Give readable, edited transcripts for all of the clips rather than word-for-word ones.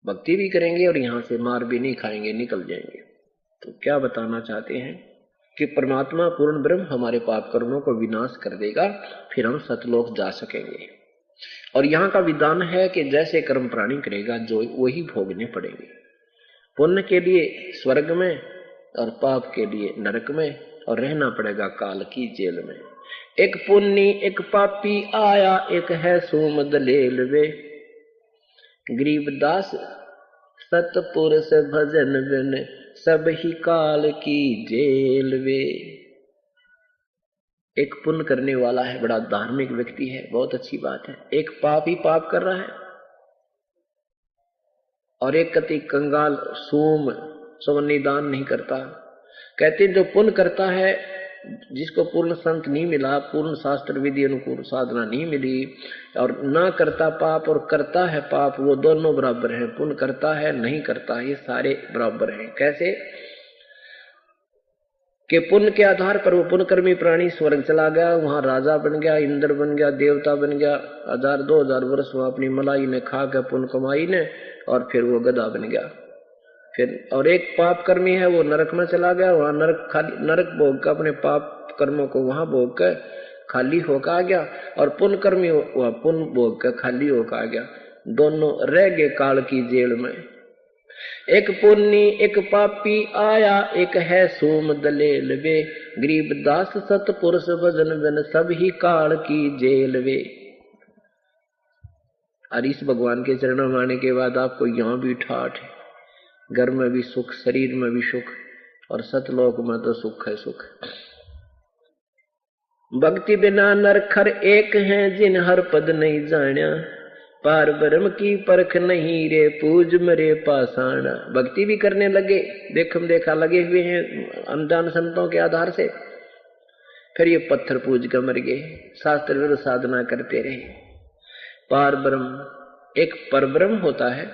भक्ति भी करेंगे और यहाँ से मार भी नहीं खाएंगे, निकल जाएंगे। तो क्या बताना चाहते हैं कि परमात्मा पूर्ण ब्रह्म हमारे पाप कर्मों को विनाश कर देगा, फिर हम सतलोक जा सकेंगे। और यहाँ का विधान है कि जैसे कर्म प्राणी करेगा जो वही भोगने पड़ेंगे। पुण्य के लिए स्वर्ग में और पाप के लिए नरक में, और रहना पड़ेगा काल की जेल में। एक पुण्य एक पापी आया, एक है सोम दलेल वे, गरीबदास सतपुरुष भजन बिन, सब ही काल की जेल वे। एक पुण्य करने वाला है, बड़ा धार्मिक व्यक्ति है, बहुत अच्छी बात है। एक पाप ही पाप कर रहा है, और एक कति कंगाल सूम सवनी दान नहीं करता। कहते जो पुण्य करता है, जिसको पूर्ण संत नहीं मिला, पूर्ण शास्त्र विधि अनुकूल साधना नहीं मिली, और ना करता पाप और करता है पाप, वो दोनों बराबर हैं। पुण्य करता है नहीं करता, ये सारे बराबर हैं। कैसे कि पुण्य के आधार पर वो पुण्यकर्मी प्राणी स्वर्ग चला गया, वहां राजा बन गया, इंद्र बन गया, देवता बन गया, 1000-2000 वर्ष वहां अपनी मलाई ने खा के पुण्य कमाई ने, और फिर वो गधा बन गया। फिर और एक पाप कर्मी है, वो नरक में चला गया, वहां नरक भोग कर अपने पाप कर्मों को वहां भोग कर खाली होकर आ गया, और पुण्य कर्मी वह पुण्य भोग कर खाली होकर आ गया। दोनों रह गए काल की जेल में। एक पुण्य एक पापी आया, एक है सोम दलेल वे, गरीबदास सतपुरुष भजन बिन, सब ही काल की जेल वे। और इस भगवान के चरणों में आने के बाद आपको यहाँ भी ठाठ है, घर में भी सुख, शरीर में भी सुख, और सतलोक में तो सुख है सुख। भक्ति बिना नरखर एक हैं, जिन हर पद नहीं जान्या, पार ब्रह्म की परख नहीं रे, पूज मरे पाषाण। भक्ति भी करने लगे, देखम देखा लगे हुए हैं अनजान संतों के आधार से, फिर ये पत्थर पूज कर मर गए, शास्त्र विरुद्ध साधना करते रहे। पार ब्रह्म, एक परब्रह्म होता है,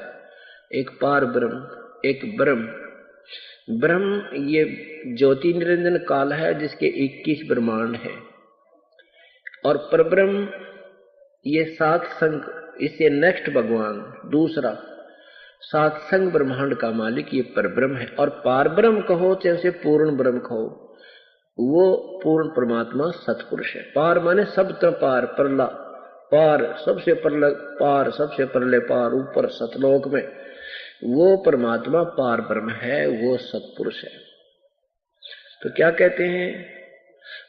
एक पार ब्रह्म, एक ब्रह्म। ब्रह्म ये ज्योति निरंजन काल है, जिसके 21 ब्रह्मांड है, और परब्रह्म ये 7 संग, इससे नेक्स्ट भगवान दूसरा 7 संग ब्रह्मांड का मालिक ये परब्रह्म है। और पार ब्रह्म कहो चाहे पूर्ण ब्रह्म कहो, वो पूर्ण परमात्मा सतपुरुष है। पार माने सब तरह पार, परला पार, सबसे परले पार, सबसे परले पार, ऊपर सतलोक में वो परमात्मा पार ब्रह्म है, वो सतपुरुष है। तो क्या कहते हैं,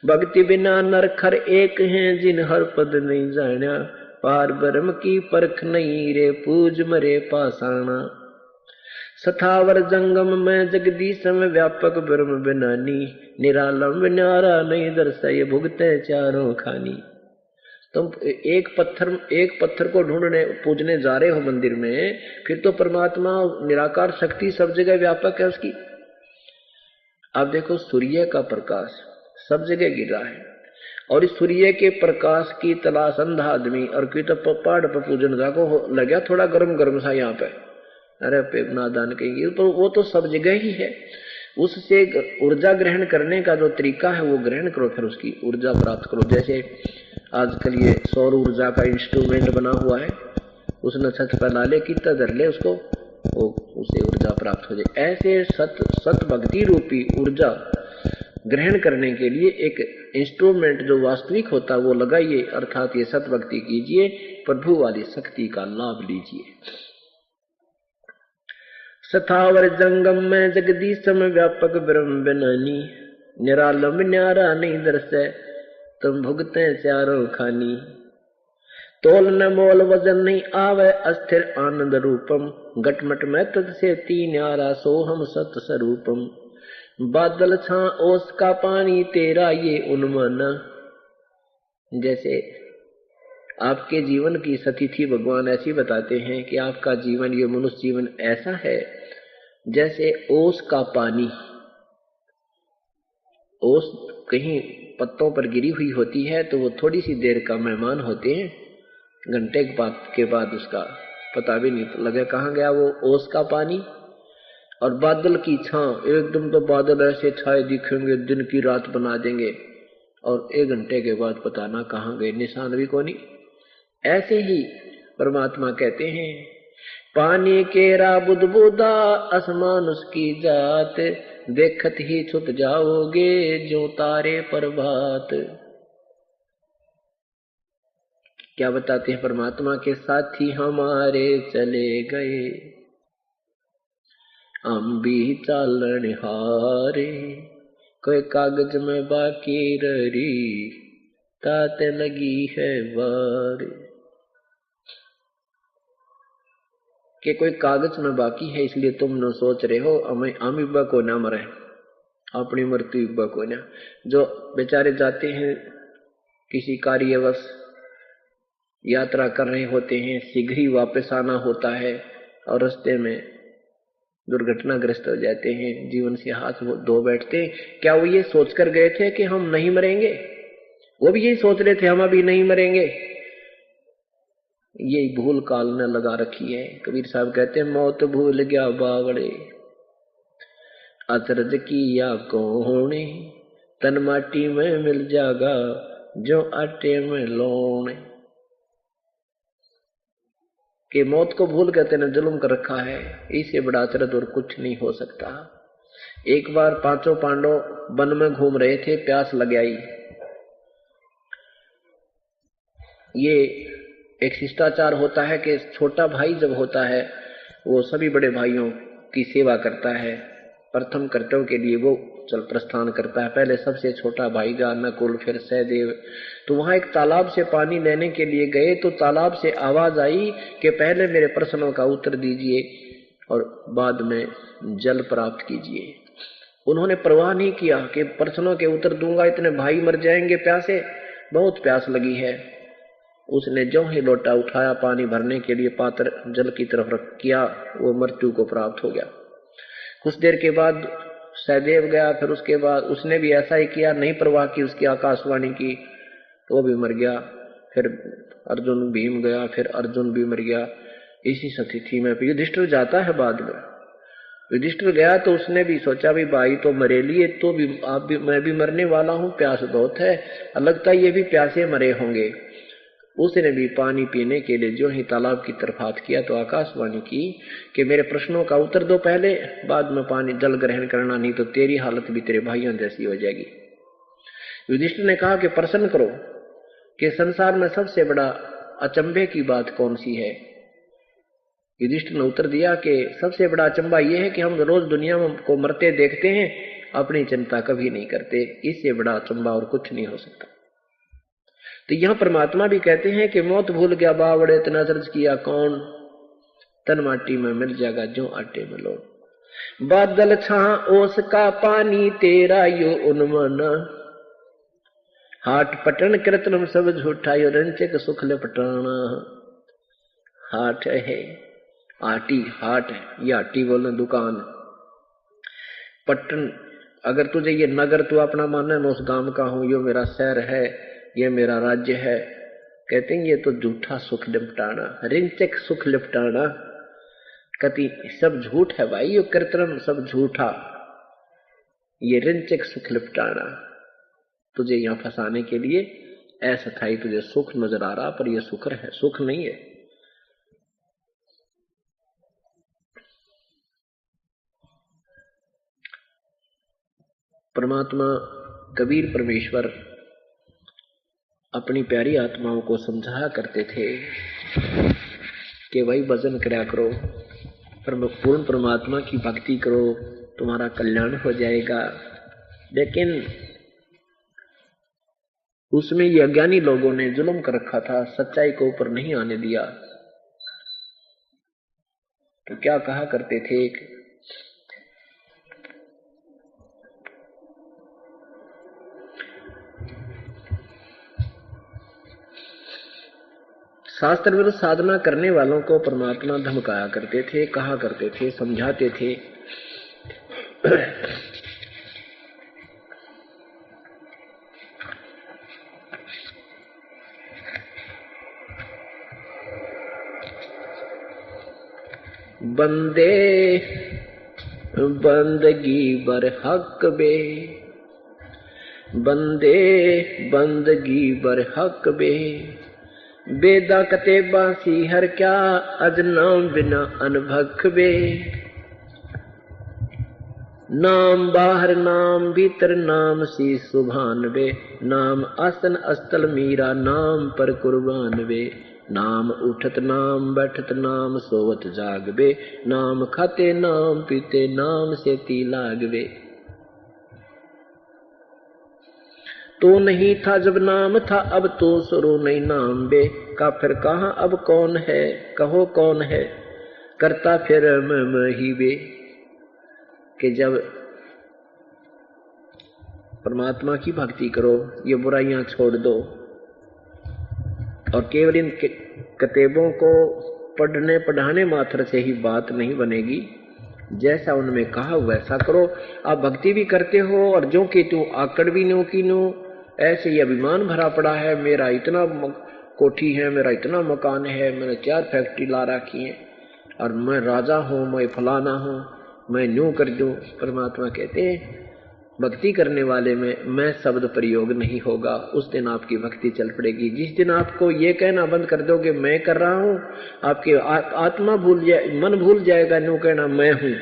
भक्ति बिना नरखर एक हैं, जिन हर पद नहीं जान्या, पार ब्रह्म की परख नहीं रे, पूज मरे पाषाणा। सथावर जंगम में जगदीश में व्यापक ब्रह्म बिनानी, निरालंब न्यारा नहीं दर्शाए, भुगते चारों खानी। तुम एक पत्थर को ढूंढने पूजने जा रहे हो मंदिर में, फिर तो परमात्मा निराकार शक्ति सब जगह व्यापक है उसकी। आप देखो सूर्य का प्रकाश सब जगह गिर रहा है, और इस सूर्य के प्रकाश की तलाश अंधा आदमी, और कोई तो पहाड़ पर पूजन जाको लगा थोड़ा गर्म गर्म सा यहाँ पे, अरे पे नादान कहेंगे, तो वो तो सब जगह ही है। उससे ऊर्जा ग्रहण करने का जो तरीका है वो ग्रहण करो, फिर उसकी ऊर्जा प्राप्त करो। जैसे आजकल ये सौर ऊर्जा का इंस्ट्रूमेंट बना हुआ है, उसने छत पर डाले कितना धर ले उसको, वो उसे ऊर्जा प्राप्त हो जाए। ऐसे सत भक्ति रूपी ऊर्जा ग्रहण करने के लिए एक इंस्ट्रूमेंट जो वास्तविक होता है वो लगाइए, अर्थात ये सत भक्ति कीजिए, प्रभु वाली शक्ति का लाभ लीजिए। सथावर जंगम में जगदीश में व्यापक ब्रह्म बिनानी, निरालंब न्यारा नहीं दर्शे, तुम भुगते चारों खानी। तोल न मोल वजन नहीं आवे, अस्थिर आनंद रूपम, घटमट में तुझ से तीन आरा, सोहम सत स्वरूपम। बादल छा ओस का पानी, तेरा ये उन्माना। जैसे आपके जीवन की सतिथि भगवान ऐसी बताते हैं कि आपका जीवन, ये मनुष्य जीवन ऐसा है जैसे ओस का पानी। ओस कहीं पत्तों पर गिरी हुई होती है तो वो थोड़ी सी देर का मेहमान होते हैं, घंटे के बाद उसका पता भी नहीं लगे कहाँ गया वो ओस का पानी। और बादल की छां, एकदम तो बादल ऐसे छाए दिखेंगे, दिन की रात बना देंगे, और 1 घंटे के बाद पता ना कहाँ गए, निशान भी कोनी। ऐसे ही परमात्मा कहते हैं पानी केरा बुदबुदा आसमान उसकी जात, देखत ही छुट जाओगे जो तारे प्रभात। क्या बताते हैं परमात्मा के साथी हमारे चले गए, हम भी चालन हारे, कोई कागज में बाकी रही ताते लगी है वार। कि कोई कागज में बाकी है इसलिए तुम न सोच रहे हो हम इब्बा को ना मरे, अपनी मृत्यु इब्बा को ना। जो बेचारे जाते हैं किसी कार्यवश यात्रा कर रहे होते हैं, शीघ्र ही वापस आना होता है और रास्ते में दुर्घटनाग्रस्त हो जाते हैं, जीवन से हाथ धो बैठते हैं। क्या वो ये सोचकर गए थे कि हम नहीं मरेंगे? वो भी यही सोच रहे थे हम अभी नहीं मरेंगे। ये भूल काल ने लगा रखी है। कबीर साहब कहते हैं मौत भूल गया बावड़े, अचरज किया कौने, तन माटी में मिल जागा जो आटे में लोने। कि मौत को भूल गए तेने जुल्म कर रखा है, इससे बड़ा अचरज और कुछ नहीं हो सकता। एक बार पांचों पांडव वन में घूम रहे थे, प्यास लग आई। ये एक शिष्टाचार होता है कि छोटा भाई जब होता है वो सभी बड़े भाइयों की सेवा करता है, प्रथम कर्तव्य के लिए वो चल प्रस्थान करता है। पहले सबसे छोटा भाई जा नकुल, फिर सहदेव। तो वहां एक तालाब से पानी लेने के लिए गए तो तालाब से आवाज आई कि पहले मेरे प्रश्नों का उत्तर दीजिए और बाद में जल प्राप्त कीजिए। उन्होंने परवाह नहीं किया कि प्रश्नों के उत्तर दूंगा इतने भाई मर जाएंगे प्यासे, बहुत प्यास लगी है। उसने जो ही लोटा उठाया पानी भरने के लिए पात्र जल की तरफ रख किया, वो मृत्यु को प्राप्त हो गया। कुछ देर के बाद सहदेव गया, फिर उसके बाद उसने भी ऐसा ही किया, नहीं परवाह की उसकी आकाशवाणी की, तो वो भी मर गया। फिर अर्जुन भीम गया, फिर अर्जुन भी मर गया। इसी स्थिति में युधिष्ठिर जाता है। बाद में युधिष्ठिर गया तो उसने भी सोचा भी भाई तो मरे लिए, तो भी आप भी मैं भी मरने वाला हूं, प्यास बहुत है, लगता है ये भी प्यासे मरे होंगे। उसने भी पानी पीने के लिए जो ही तालाब की तरफ हाथ किया तो आकाशवाणी की कि मेरे प्रश्नों का उत्तर दो पहले, बाद में पानी जल ग्रहण करना, नहीं तो तेरी हालत भी तेरे भाइयों जैसी हो जाएगी। युधिष्ठिर ने कहा कि प्रश्न करो कि संसार में सबसे बड़ा अचंभे की बात कौन सी है। युधिष्ठिर ने उत्तर दिया कि सबसे बड़ा अचंभा यह है कि हम रोज दुनिया को मरते देखते हैं, अपनी चिंता कभी नहीं करते, इससे बड़ा अचंभा और कुछ नहीं हो सकता। तो यहां परमात्मा भी कहते हैं कि मौत भूल गया बावड़े, इतना अचरज किया कौन, तन माटी में मिल जाएगा जो आटे में लो। बादल छा ओस का पानी तेरा यो उन्मन, हाट पटन कृत्रिम सब झूठा यो रंचक सुख लपटाना। हाट है आटी, हाट है ये आटी बोलना दुकान। पटन अगर तुझे ये नगर तू अपना मानना, मैं उस गांव का हूं, यो मेरा शहर है, ये मेरा राज्य है, कहते हैं ये तो झूठा सुख लिपटाना, रिंचक सुख लिपटाना। कति सब झूठ है भाई, ये कृत्रिम सब झूठा, ये रिंचक सुख लिपटाना। तुझे यहां फंसाने के लिए अस्थायी तुझे सुख नजर आ रहा, पर यह सुख है, सुख नहीं है। परमात्मा कबीर परमेश्वर अपनी प्यारी आत्माओं को समझाया करते थे कि वही भजन करया करो, पूर्ण परमात्मा की भक्ति करो, तुम्हारा कल्याण हो जाएगा। लेकिन उसमें ये अज्ञानी लोगों ने जुल्म कर रखा था, सच्चाई को ऊपर नहीं आने दिया। तो क्या कहा करते थे, शास्त्र विरुद्ध साधना करने वालों को परमात्मा धमकाया करते थे, कहा करते थे, समझाते थे। बंदे बंदगी बर हक बे, बंदे बंदगी बर हक बे, बेदा कते बासी हर क्या, अज नाम बिना अनभख बे। नाम बाहर नाम भीतर, नाम सी सुभान बे। नाम आसन अस्तल मीरा, नाम पर कुर्बान बे। नाम उठत नाम बैठत, नाम सोवत जाग बे। नाम खाते नाम पीते, नाम से ती लाग बे। तो नहीं था जब नाम था, अब तो शुरू नहीं नाम बे। का फिर कहा अब कौन है, कहो कौन है, करता फिर मैं ही बे। कि जब परमात्मा की भक्ति करो, ये बुराइयां छोड़ दो और केवल इन किताबों को पढ़ने पढ़ाने मात्र से ही बात नहीं बनेगी। जैसा उनमें कहा वैसा करो। आप भक्ति भी करते हो और जो कि तू आकड़ भी नो की नो, ऐसे ही अभिमान भरा पड़ा है, मेरा इतना कोठी है, मेरा इतना मकान है, मैंने 4 फैक्ट्री ला रखी है और मैं राजा हूं, मैं फलाना हूं, मैं न्यू कर दूं। परमात्मा कहते हैं भक्ति करने वाले में मैं शब्द प्रयोग नहीं होगा, उस दिन आपकी भक्ति चल पड़ेगी। जिस दिन आपको ये कहना बंद कर दोगे मैं कर रहा हूं, आपकी आत्मा भूल जाए, मन भूल जाएगा न्यू कहना मैं हूं,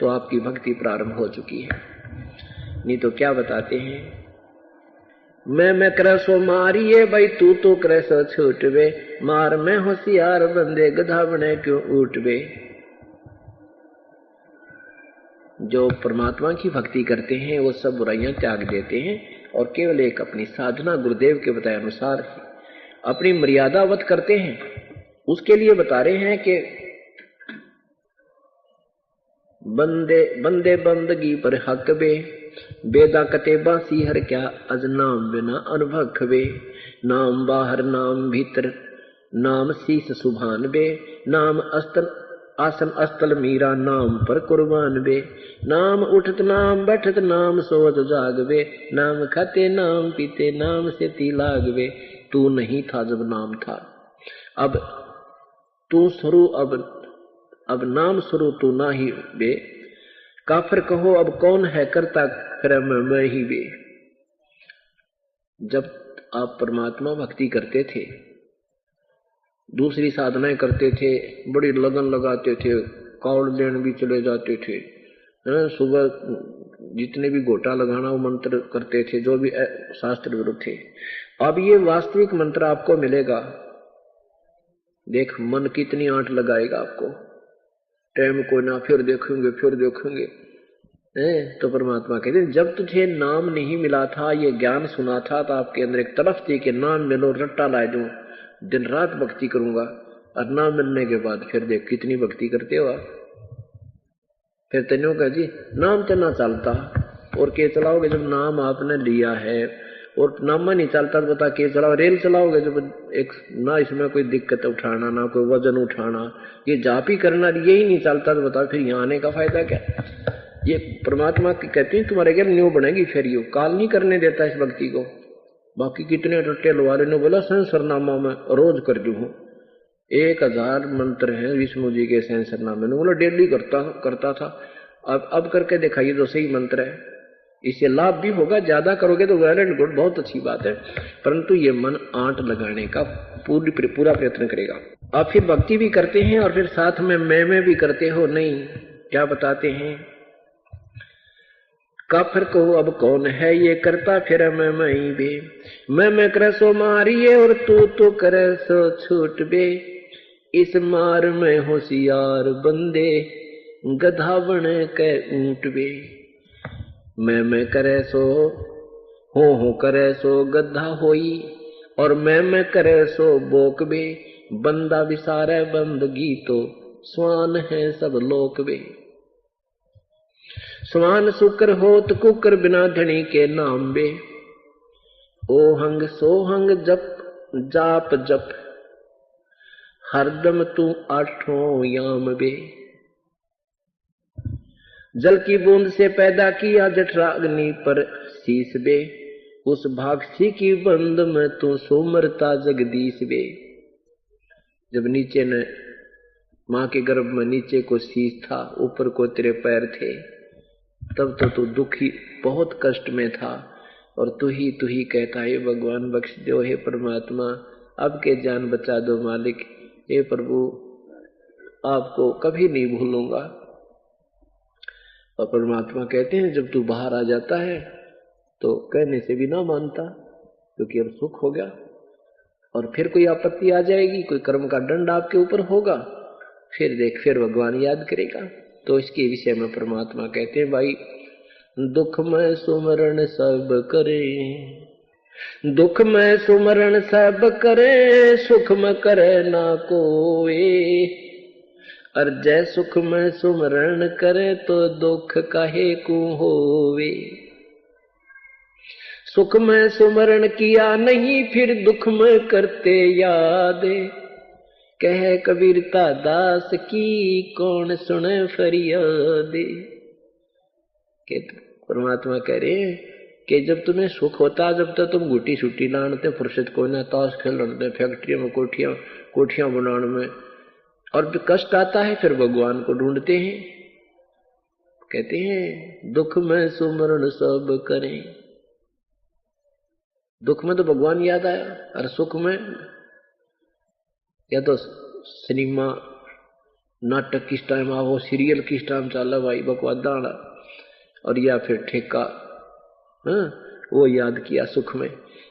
तो आपकी भक्ति प्रारंभ हो चुकी है। नहीं तो क्या बताते हैं, मैं करे सो मारिए भाई, तू तो करे सो छूटवे। मार में होशियार बंदे, गधा बने क्यों उठवे। जो परमात्मा की भक्ति करते हैं वो सब बुराइयां त्याग देते हैं और केवल एक अपनी साधना गुरुदेव के बताए अनुसार अपनी मर्यादावत करते हैं। उसके लिए बता रहे हैं कि बंदे बंदे बंदगी पर हक बे। बेदा कते बासी हर क्या, अज नाम बिना अनभख बे। नाम बाहर नाम भीतर, नाम शीस सुभान बे। नाम अस्तल आसन अस्तल मीरा, नाम पर कुर्बान बे। नाम उठत नाम बैठत, नाम सोवत जाग बे। नाम खाते नाम पीते, नाम से ती लाग बे। तू नहीं था जब नाम था, अब तू शुरू, अब नाम शुरू तू ना ही बे। काफिर कहो अब कौन है, करता क्रम मैं ही बे। जब आप परमात्मा भक्ति करते थे, दूसरी साधनाएं करते थे, बड़ी लगन लगाते थे, कावड़ लेन भी चले जाते थे, सुबह जितने भी गोटा लगाना वो मंत्र करते थे, जो भी शास्त्र विरुद्ध थे। अब ये वास्तविक मंत्र आपको मिलेगा। देख मन कितनी आंट लगाएगा आपको, टाइम को ना, फिर देखेंगे। तो परमात्मा कहते हैं जब तुझे नाम नहीं मिला था, ये ज्ञान सुना था, तो आपके अंदर एक तरफ थी कि नाम मिलो, रट्टा ला दूं, दिन रात भक्ति करूंगा। और नाम मिलने के बाद फिर देख कितनी भक्ति करते हो आप। फिर तेनों का जी नाम तो ना चलता, और के चलाओगे जब नाम आपने लिया है, और नाम नहीं चलता तो बता के चलाओ। रेल चलाओगे जब एक ना इसमें कोई दिक्कत उठाना, ना कोई वजन उठाना, ये जाप ही करना, यही नहीं चलता तो बताओ फिर यहाँ आने का फायदा क्या। ये परमात्मा की कहती है तुम्हारे घर न्यू बनेगी, फिर यू काल नहीं करने देता इस भक्ति को। बाकी कितने रट्टे लवारे ने बोला सहस्रनामा में रोज कर दू हूँ, 1000 मंत्र हैं विष्णु जी के सहस्रनामे में, बोला डेली करता था। अब करके दिखाइए जो सही मंत्र है, इससे लाभ भी होगा। ज्यादा करोगे तो वेल एंड गुड, बहुत अच्छी बात है, परंतु ये मन आंट लगाने का पूरा प्रयत्न करेगा। आप फिर भक्ति भी करते हैं और फिर साथ में मैं भी करते हो। नहीं, क्या बताते हैं, काफिर कहो अब कौन है, ये करता फिर मैं ही बे। मैं करे सो मारिए और तू तो करे सो छूट बे। इस मार में होशियार बंदे, गधा बने के ऊंट बे। मैं करे सो हो करे सो गधा होई, और मैं करे सो बोक बे। बंदा विसारे बंदगी तो, स्वान है सब लोक बे। स्वान शुक्र होत कुकर, बिना धनी के नाम बे। ओहंग सोहंग जप जाप जप, हरदम तू आठों याम बे। जल की बूंद से पैदा किया जठराग्नि पर शीश बे। उस भागसी की बंद में तू सोमरता जगदीश बे। जब नीचे ने मां के गर्भ में नीचे को शीश था, ऊपर को तेरे पैर थे, तब तो तू दुखी बहुत कष्ट में था, और तू ही कहता है भगवान बख्श दो, हे परमात्मा अब के जान बचा दो मालिक, हे प्रभु आपको कभी नहीं भूलूंगा। और परमात्मा कहते हैं जब तू बाहर आ जाता है तो कहने से भी ना मानता, क्योंकि अब सुख हो गया। और फिर कोई आपत्ति आ जाएगी, कोई कर्म का दंड आपके ऊपर होगा, फिर देख फिर भगवान याद करेगा। तो इसके विषय में परमात्मा कहते हैं भाई दुख में सुमरण सब करे, दुख में सुमरण सब करे, सुख में करे ना कोई। और जय सुख में सुमरण करे तो दुख काहे को होवे। सुख में सुमरण किया नहीं फिर दुख में करते याद, कह कबीरता दास की कौन सुने फरियाद। परमात्मा कह रहे हैं कि जब तुम्हें सुख होता, जब तक तुम गुटी छुट्टी लानते, फुर्सत को ना, ताश खेलते, फैक्ट्रियों में कोठियां बनाने में, और जो कष्ट आता है फिर भगवान को ढूंढते हैं। कहते हैं दुख में सुमरण सब करें। दुख में तो भगवान याद आया, और सुख में या तो सिनेमा नाटक किस टाइम आओ, सीरियल किस टाइम चला भाई बकवादा, और या फिर ठेका, वो याद किया सुख में।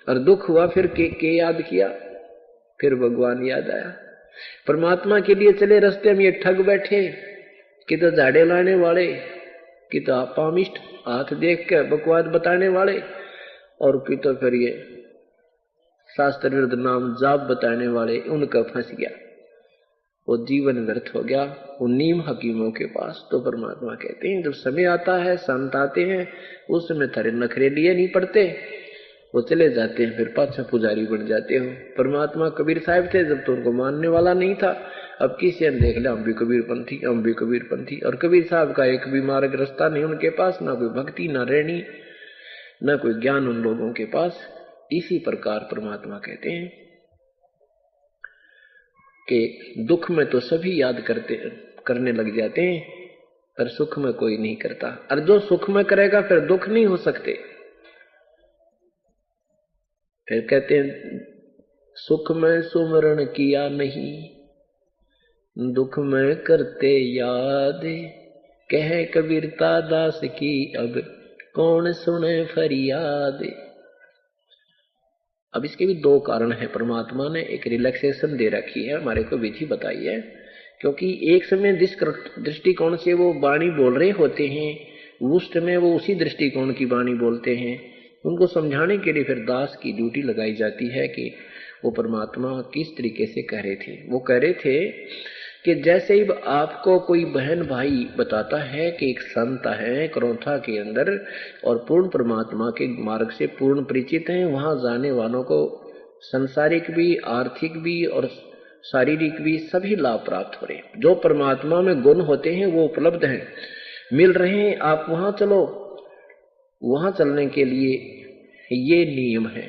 और दुख हुआ फिर के याद किया, फिर भगवान याद आया। परमात्मा के लिए चले रास्ते में ये ठग बैठे, कि तो झाड़े लाने वाले, कि तो पामिष्ट हाथ देख के बकवाद बताने वाले, और कि तो फिर ये शास्त्र विरुद्ध नाम जाप बताने वाले, उनका फंस गया, वो जीवन व्यर्थ हो गया वो नीम हकीमों के पास। तो परमात्मा कहते हैं जब समय आता है, संत आते हैं, उस समय थारे नखरे लिए नहीं पड़ते, वो चले जाते हैं, फिर पाछा पुजारी बन जाते हो। परमात्मा कबीर साहब थे, जब तो उनको मानने वाला नहीं था, अब किसी ने देख लिया हम भी कबीरपंथी, हम भी कबीरपंथी। और कबीर साहब का एक भी मार्ग रास्ता नहीं उनके पास, ना कोई भक्ति, ना रहनी, ना कोई ज्ञान उन लोगों के पास। इसी प्रकार परमात्मा कहते हैं कि दुख में तो सभी याद करने लग जाते हैं, पर सुख में कोई नहीं करता। और जो सुख में करेगा फिर दुख नहीं हो सकते। फिर कहते हैं सुख में सुमरण किया नहीं, दुख में करते याद, कहे कबीरता दास की अब कौन सुने फरियाद। अब इसके भी दो कारण है, परमात्मा ने एक रिलैक्सेशन दे रखी है, हमारे को विधि बताई है। क्योंकि एक समय जिस दृष्टिकोण से वो वाणी बोल रहे होते हैं, उस समय वो उसी दृष्टिकोण की वाणी बोलते हैं। उनको समझाने के लिए फिर दास की ड्यूटी लगाई जाती है कि वो परमात्मा किस तरीके से कह रहे थे। वो कह रहे थे कि जैसे ही आपको कोई बहन भाई बताता है कि एक संत है करौथा के अंदर और पूर्ण परमात्मा के मार्ग से पूर्ण परिचित हैं, वहां जाने वालों को संसारिक भी, आर्थिक भी और शारीरिक भी सभी लाभ प्राप्त हो रहे हैं। जो परमात्मा में गुण होते हैं वो उपलब्ध हैं, मिल रहे हैं, आप वहां चलो। वहां चलने के लिए ये नियम है।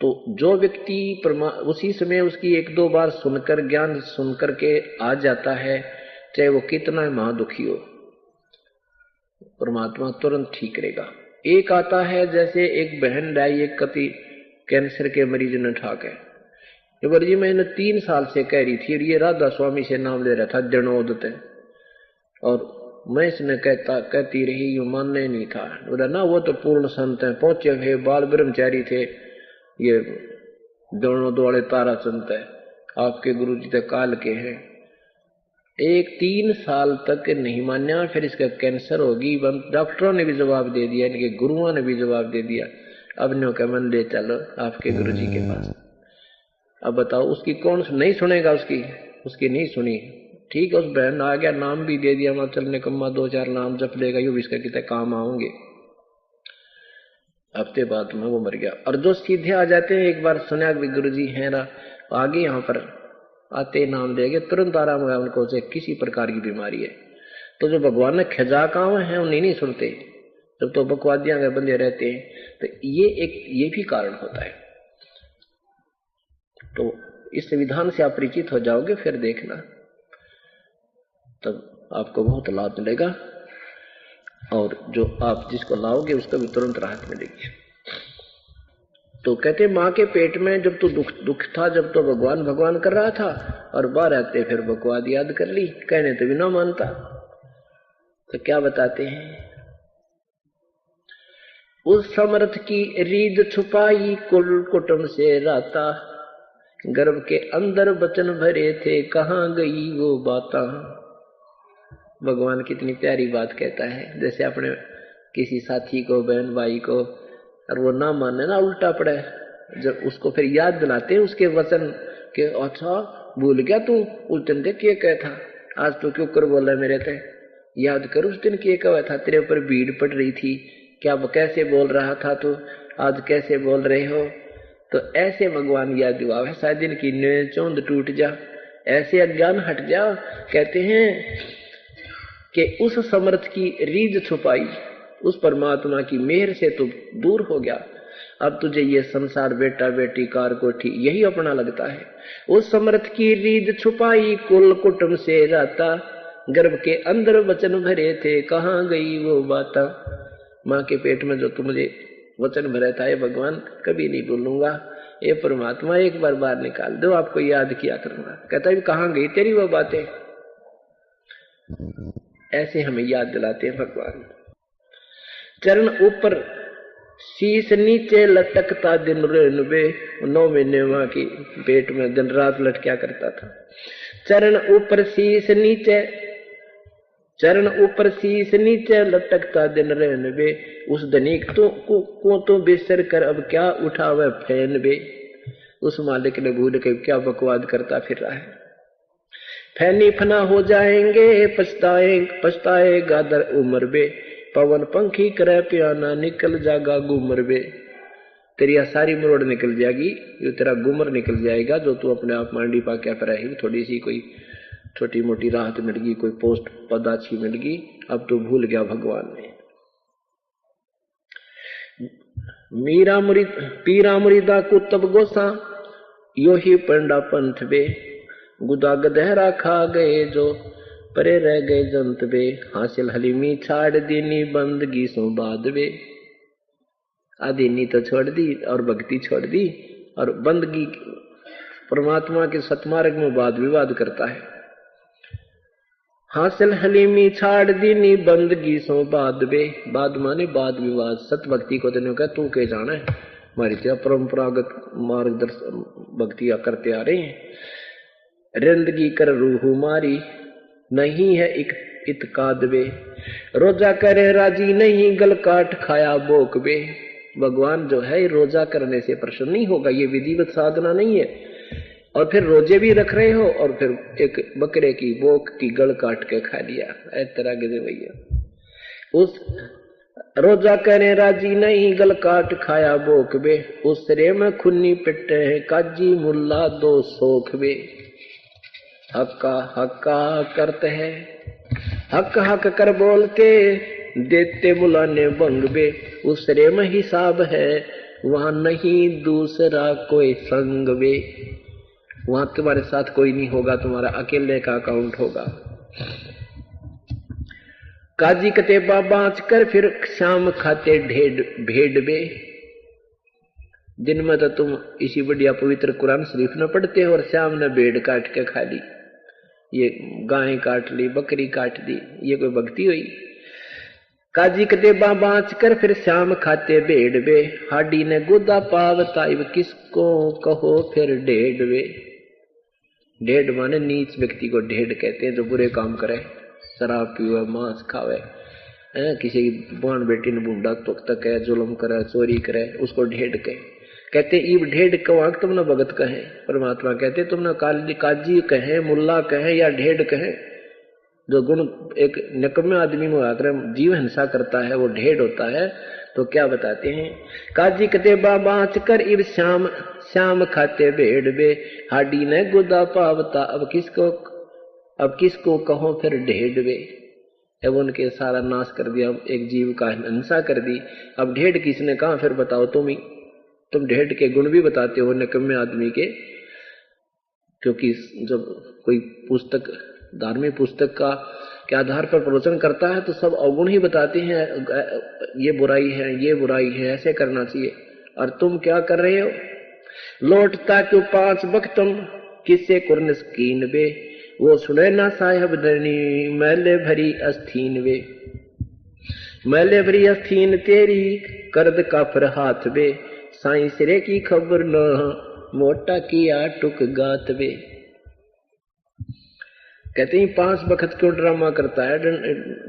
तो जो व्यक्ति उसी समय उसकी एक दो बार सुनकर, ज्ञान सुनकर के आ जाता है, चाहे वो कितना महादुखी हो, परमात्मा तुरंत ठीक करेगा। एक आता है, जैसे एक बहन लाई, एक कति कैंसर के मरीज ने ठाक है, जी मैंने 3 साल से कह रही थी, और ये राधा स्वामी से नाम ले रहा था जनोदते, और मैं इसने कहती रही, यू मानने नहीं था। बोला ना वो तो पूर्ण संत है, पहुंचे हुए बाल ब्रह्मचारी थे, ये दोनों वाले तारा संत है, आपके गुरु जी तो काल के हैं। 3 साल तक नहीं मान्या, फिर इसका कैंसर होगी। डॉक्टरों ने भी जवाब दे दिया, इनके गुरुओं ने भी जवाब दे दिया, अब नो का मन ले चलो आपके गुरु जी के पास। अब बताओ उसकी कौन नहीं सुनेगा, उसकी नहीं सुनी। ठीक है, उस बहन आ गया, नाम भी दे दिया, वहां चलने कम्मा 2-4 नाम जप लेगा, यू इसका कितने काम आओगे। हफ्ते बाद में वो मर गया। और जो सीधे आ जाते हैं, एक बार सुना भी गुरु जी है ना, आगे यहाँ पर आते नाम देंगे, तुरंत आराम होगा उनको, से किसी प्रकार की बीमारी है। तो जो भगवान ने खजा काम है उन्हें नहीं सुनते, जब तो बकवादियां में बंधे रहते हैं। तो ये भी कारण होता है। तो इस विधान से आप परिचित हो जाओगे, फिर देखना तब आपको बहुत लाभ मिलेगा, और जो आप जिसको लाओगे उसको भी तुरंत राहत मिलेगी। तो कहते माँ के पेट में जब तो दुख था, जब तो भगवान भगवान कर रहा था, और बाहर आते फिर बकवाद याद कर ली, कहने तो भी ना मानता। तो क्या बताते हैं, उस समर्थ की रीद छुपाई कुल कुटुंब से राता, गर्भ के अंदर बचन भरे थे कहाँ गई वो बाता। भगवान कितनी प्यारी बात कहता है। जैसे अपने किसी साथी को, बहन भाई को, और वो ना माने ना, उल्टा पड़े, जब उसको फिर याद दिलाते हैं उसके वचन के, अच्छा भूल गया तू उस दिन देख ये कहा था, आज तो क्यों कर बोला मेरे ते, याद कर उस दिन क्या कहा था, तेरे ऊपर भीड़ पड़ रही थी, क्या कैसे बोल रहा था तू, आज कैसे बोल रहे हो। तो ऐसे भगवान याद दिलावे, वैसा दिन की चौंध टूट जा, ऐसे अज्ञान हट जा। कहते हैं कि उस समर्थ की रीझ छुपाई, उस परमात्मा की मेहर से तो दूर हो गया, अब तुझे ये संसार बेटा बेटी कार कोठी यही अपना लगता है। उस समर्थ की रीझ छुपाई कुल कुटुंब से राता, गर्भ के अंदर वचन भरे थे कहाँ गई वो बाता। माँ के पेट में जो तू मुझे वचन भरा था, ये भगवान कभी नहीं भूलूंगा, ये परमात्मा एक बार बाहर निकाल दो, आपको याद किया करूंगा। कहता है कहाँ गई तेरी वो बातें। ऐसे हमें याद दिलाते हैं भगवान। चरण ऊपर शीश नीचे लटकता दिन रेनबे, 9 महीने माँ की पेट में दिन रात लटका करता था। चरण ऊपर शीश नीचे, चरण ऊपर शीश नीचे लटकता दिन रेनबे, उस धनिक को तो बिसर कर अब क्या उठावे फैन बे। उस मालिक ने भूल के क्या बकवाद करता फिर रहा है। फैनी फना हो जाएंगे पछताएगा दर उम्र बे, पवन पंखी करे पियाना निकल जागा गुमर बे। तेरी सारी मरोड़ निकल जाएगी, जो तेरा गुमर निकल जाएगा, जो तू अपने आप मांडी पा क्या पर है, थोड़ी सी कोई छोटी मोटी राहत मिल गई, कोई पोस्ट पद अच्छी मिल गई, अब तो भूल गया भगवान ने। पीरा मुरीदा कुतब गोसा, यो ही पंडा पंथ बे, गुदा गदहरा खा गए जो परे रह गए जंत बे, हासिल हलीमी छाड़ दीनी बंदगी सो बाद बे। आदीनी तो छोड़ दी और भक्ति छोड़ दी, और बंदगी परमात्मा के सतमार्ग में वाद विवाद करता है। हासिल हलीमी छाड़ दीनी बंदगी सो बाद बे, बाद माने वाद विवाद। सत भक्ति को तेने कहा तू के जाना है, हमारी तो परंपरागत मार्गदर्शन भक्तियां करते आ रहे हैं। रिंदगी कर रूह मारी नहीं है एक इतकाद बे, रोजा करे राजी नहीं गल काट खाया बोक बे। भगवान जो है रोजा करने से प्रसन्न नहीं होगा, ये विधिवत साधना नहीं है। और फिर रोजे भी रख रहे हो और फिर एक बकरे की बोक की गल काट के खा लिया, ऐ तरह के भैया। उस रोजा करे राजी नहीं गल काट खाया बोक बे, उस रे में खुन्नी पिटे है काजी मुल्ला दो सोख बे। हक्का हक्का करते हैं, हक हक कर बोल के देते बुलाने बंग बे, उस रे में हिसाब है वहां नहीं दूसरा कोई संग बे। वहां तुम्हारे साथ कोई नहीं होगा, तुम्हारा अकेले का अकाउंट होगा। काजी कतेबा बाँच कर फिर शाम खाते भेड़ बे। दिन में तो तुम इसी बढ़िया पवित्र कुरान शरीफ न पढ़ते हो और शाम ने भेड़ काट के खा ली, ये गाय काट ली, बकरी काट दी, ये कोई भक्ति हुई। काजी कतेबा बाँच कर फिर शाम खाते भेड़ बे, हाडी ने गोदा पावता इब किसको कहो फिर ढेड़ बे। ढेड़ माने नीच व्यक्ति को ढेड़ कहते हैं, जो बुरे काम करे, शराब पीवे, मांस खावे, किसी बहन बेटी ने बूढ़ा तक है, जुल्म करे, चोरी करे, उसको ढेड़ कहते। ईब ढेड़ कवाक तुमने भगत कहे। परमात्मा कहते तुमने काजी कहे, मुल्ला कहे या ढेड़ कहे। जो गुण एक निकम्मे आदमी में आकर जीव हिंसा करता है वो ढेड़ होता है। तो क्या बताते हैं, काजी कतेबा बाँच कर इब शाम खाते भेड़ बे, हाडी ने गुदा पावता अब किसको कहो फिर ढेड़ बे। अब उनके सारा नाश कर दिया, एक जीव का हिंसा कर दी, अब ढेड़ किसने कहा फिर बताओ तुम ढेड़ के गुण भी बताते हो निकम्मे आदमी के। क्योंकि जब कोई पुस्तक, धार्मिक पुस्तक के आधार पर प्रवचन करता है तो सब अवगुण ही बताते हैं, ये बुराई है, ये बुराई है, ऐसे करना चाहिए। और तुम क्या कर रहे हो? लौटता क्यों 5 वक्तम किसे कुर्न स्कीन वे, वो सुने ना साहेब धनी मैले भरी अस्थीन वे। मैले भरी अस्थीन तेरी करद काफर हाथ वे, साई सिरे की खबर न मोटा किया टुक गात वे। कहते हैं 5 वक्त क्यों ड्रामा करता है,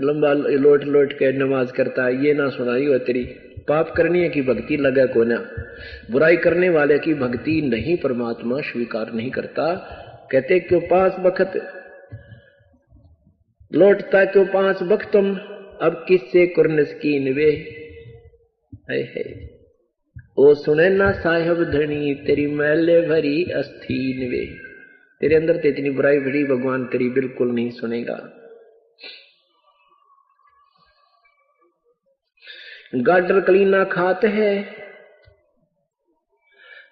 लंबा लोट लोट के नमाज करता है, ये ना सुनाई हो तेरी। पाप करने की भक्ति लगा को ना, बुराई करने वाले की भक्ति नहीं परमात्मा स्वीकार नहीं करता। कहते क्यों 5 वक्त लौटता क्यों 5 वक्तम, अब किससे कुर्नस की निवे है। ओ सुने ना साहेब धनी तेरी मैले भरी अस्थीन वे। तेरे अंदर तो इतनी बुराई भरी भगवान तेरी बिल्कुल नहीं सुनेगा। गाडर कलीना खात है,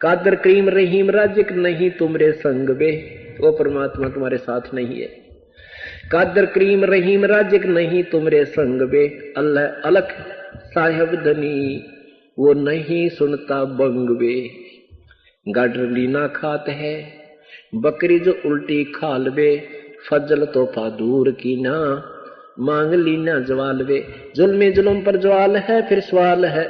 कादर करीम रहीम राजिक नहीं तुमरे संग वे। वो परमात्मा तुम्हारे साथ नहीं है। कादर करीम रहीम राजिक नहीं तुमरे संग वे। अल्लाह अलख साहेब धनी वो नहीं सुनता बंग वे। गाडर लीना खात है, बकरी जो उल्टी खाल वे। फजल तोहफा दूर की ना मांग लीना जवाल वे। जुल्म जुल्म पर जवाल है फिर सवाल है,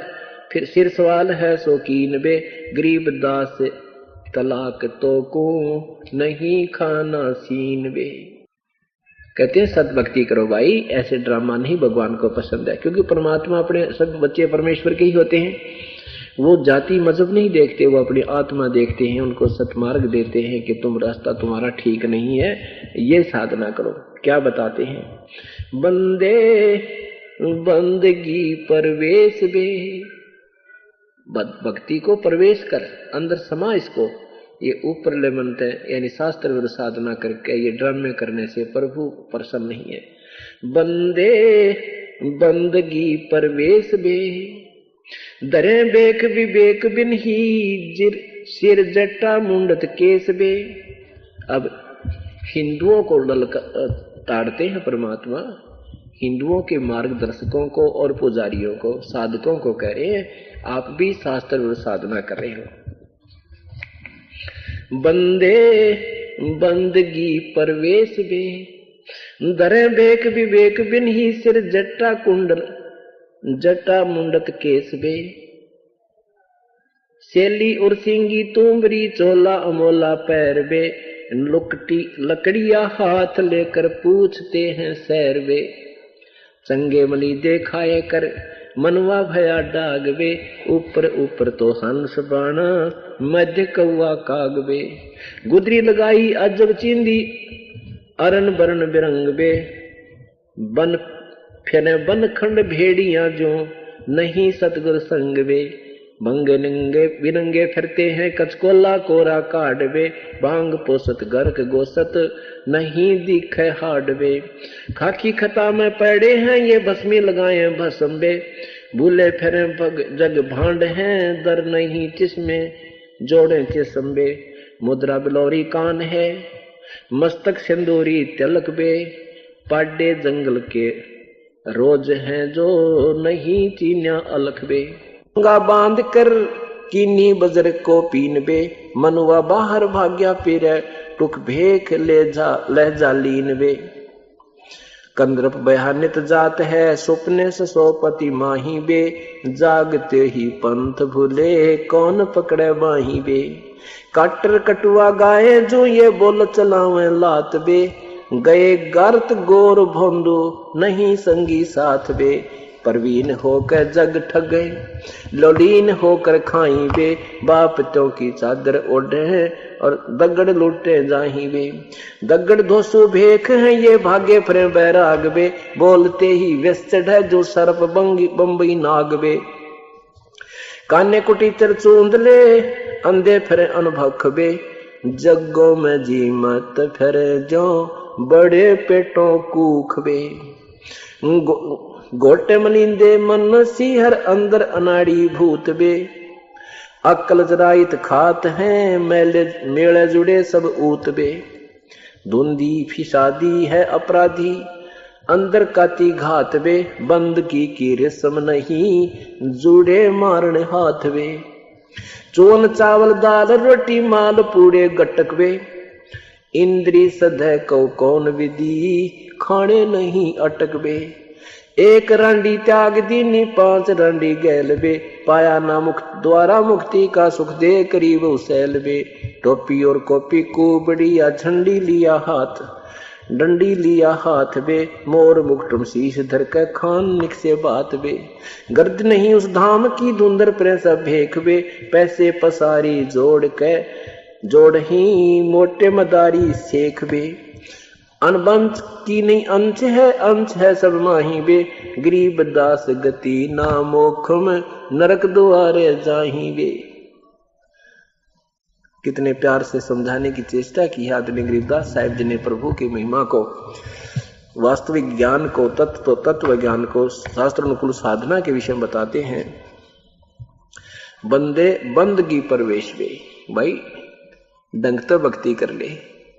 फिर सिर सवाल है शौकीन वे। गरीब दास तलाक तो को नहीं खाना सीन वे। कहते हैं सतभक्ति करो भाई, ऐसे ड्रामा नहीं भगवान को पसंद है। क्योंकि परमात्मा अपने सब बच्चे परमेश्वर के ही होते हैं। वो जाति मजहब नहीं देखते, वो अपनी आत्मा देखते हैं, उनको सतमार्ग देते हैं कि तुम रास्ता तुम्हारा ठीक नहीं है, ये साधना करो। क्या बताते हैं? बंदे बंदगी परवेश बे, भक्ति को प्रवेश कर, अंदर समा इसको। ये ऊपर ले मनते हैं, यानी शास्त्र विरुद्ध साधना करके ये ड्रामे करने से प्रभु प्रसन्न नहीं है। बंदे बंदगी परवेश बे, दरे बेक विवेक बिन ही जिर सिर जट्टा मुंडत केस बे। अब हिंदुओं को ताड़ते हैं परमात्मा, हिंदुओं के मार्गदर्शकों को और पुजारियों को, साधकों को कह रहे हैं आप भी शास्त्र विरुद्ध साधना कर रहे हो। बंदे बंदगी परवेश बे, दरे बेक विवेक बिन ही सिर जट्टा कुंडल जटा मुंडत केस बे। सेली और सिंगी तुमरी चोला अमोला पैर बे। लुकटी लकड़िया हाथ लेकर पूछते हैं सैर बे। चंगे मली देखाए कर मनवा भया डाग बे। ऊपर ऊपर तो हंस बाणा मध्य कौआ काग बे। गुदरी लगाई अजब चिंदी अरन बरन बिरंग बे। बन फिर बन खंड भेड़िया जो नहीं सतगुर संग वे। भंगे नंगे बिरंगे फिरते हैं कचकोला कोरा काटवे। बांग पोसत गर्क गोसत नहीं दिखे हाडवे। खाकी खता में पड़े हैं ये भस्मी लगाए भस्मे। भूले फिरे पग जग भांड हैं दर नहीं जिसमें जोड़े चिसम्बे। मुद्रा बिलौरी कान है मस्तक सिंदूरी तिलक बे। पाडे जंगल के रोज हैं जो नहीं चीन्या अलख बे। गंगा बांध कर कीनी बजर को पीन बे। मनुआ बाहर भाग्या फिर टुक भेख ले जा लीन बे। कंद्रप बयानित जात है सुपने से सोपति माही बे। जागते ही पंथ भूले कौन पकड़े माही बे। काटर कटुआ गाए जो ये बोल चलावे लात बे। गए गर्त गोर भोंदू नहीं संगी साथ बे। परवीन होकर जग ठगे लोलीन होकर खाई बे। बाप तो की चादर ओढ़े और दगड़ लूटे जाही बे। दगड़ धोसू भेख है ये भागे फिरे बैराग बे। बोलते ही व्यस्त है जो सर्प बम्बई नाग बे। काने कुटी चर चूंद ले अंधे फिरे अनुभख बे। जगों में जी मत फिरे जो बड़े पेटों कूख बे। गोटे मलिंदे मन सिहर अंदर अनाड़ी भूत बे। अक्ल जराइत खात हैं मेले मेले जुड़े सब ऊत बे। धुंधी फिसादी है अपराधी अंदर काती घात बे। बंद की रस्म नहीं जुड़े मारने हाथ बे। चोन चावल दाल रोटी माल पूड़े गटक वे, इंद्री सदै को कौन विधि खाने नहीं अटक वे। एक रांडी त्याग दीनी 5 रांडी गैल बे, पाया ना मुक्त द्वारा मुक्ति का सुख दे करीब उसैल बे। टोपी और कॉपी कुबड़िया झंडी लिया हाथ, डंडी लिया हाथ बे, मोर मुकुटम शीश धर के खान निक से बात बे। गर्द नहीं उस धाम की धुंधर प्रेस भेख बे, पैसे पसारी जोड़ ही मोटे मदारी सेख बे। अनबंच की नहीं अंश है सब माही बे, गरीब दास गति ना मोखम नरक द्वारे जाही बे। कितने प्यार से समझाने की चेष्टा की है आदरणीय गरीबदास साहिब जी ने प्रभु की महिमा को, वास्तविक ज्ञान को, तत्व ज्ञान को, शास्त्र अनुकूल साधना के विषय में बताते हैं। बंदे बंदगी प्रवेश वे, भाई ढंग तो भक्ति कर ले,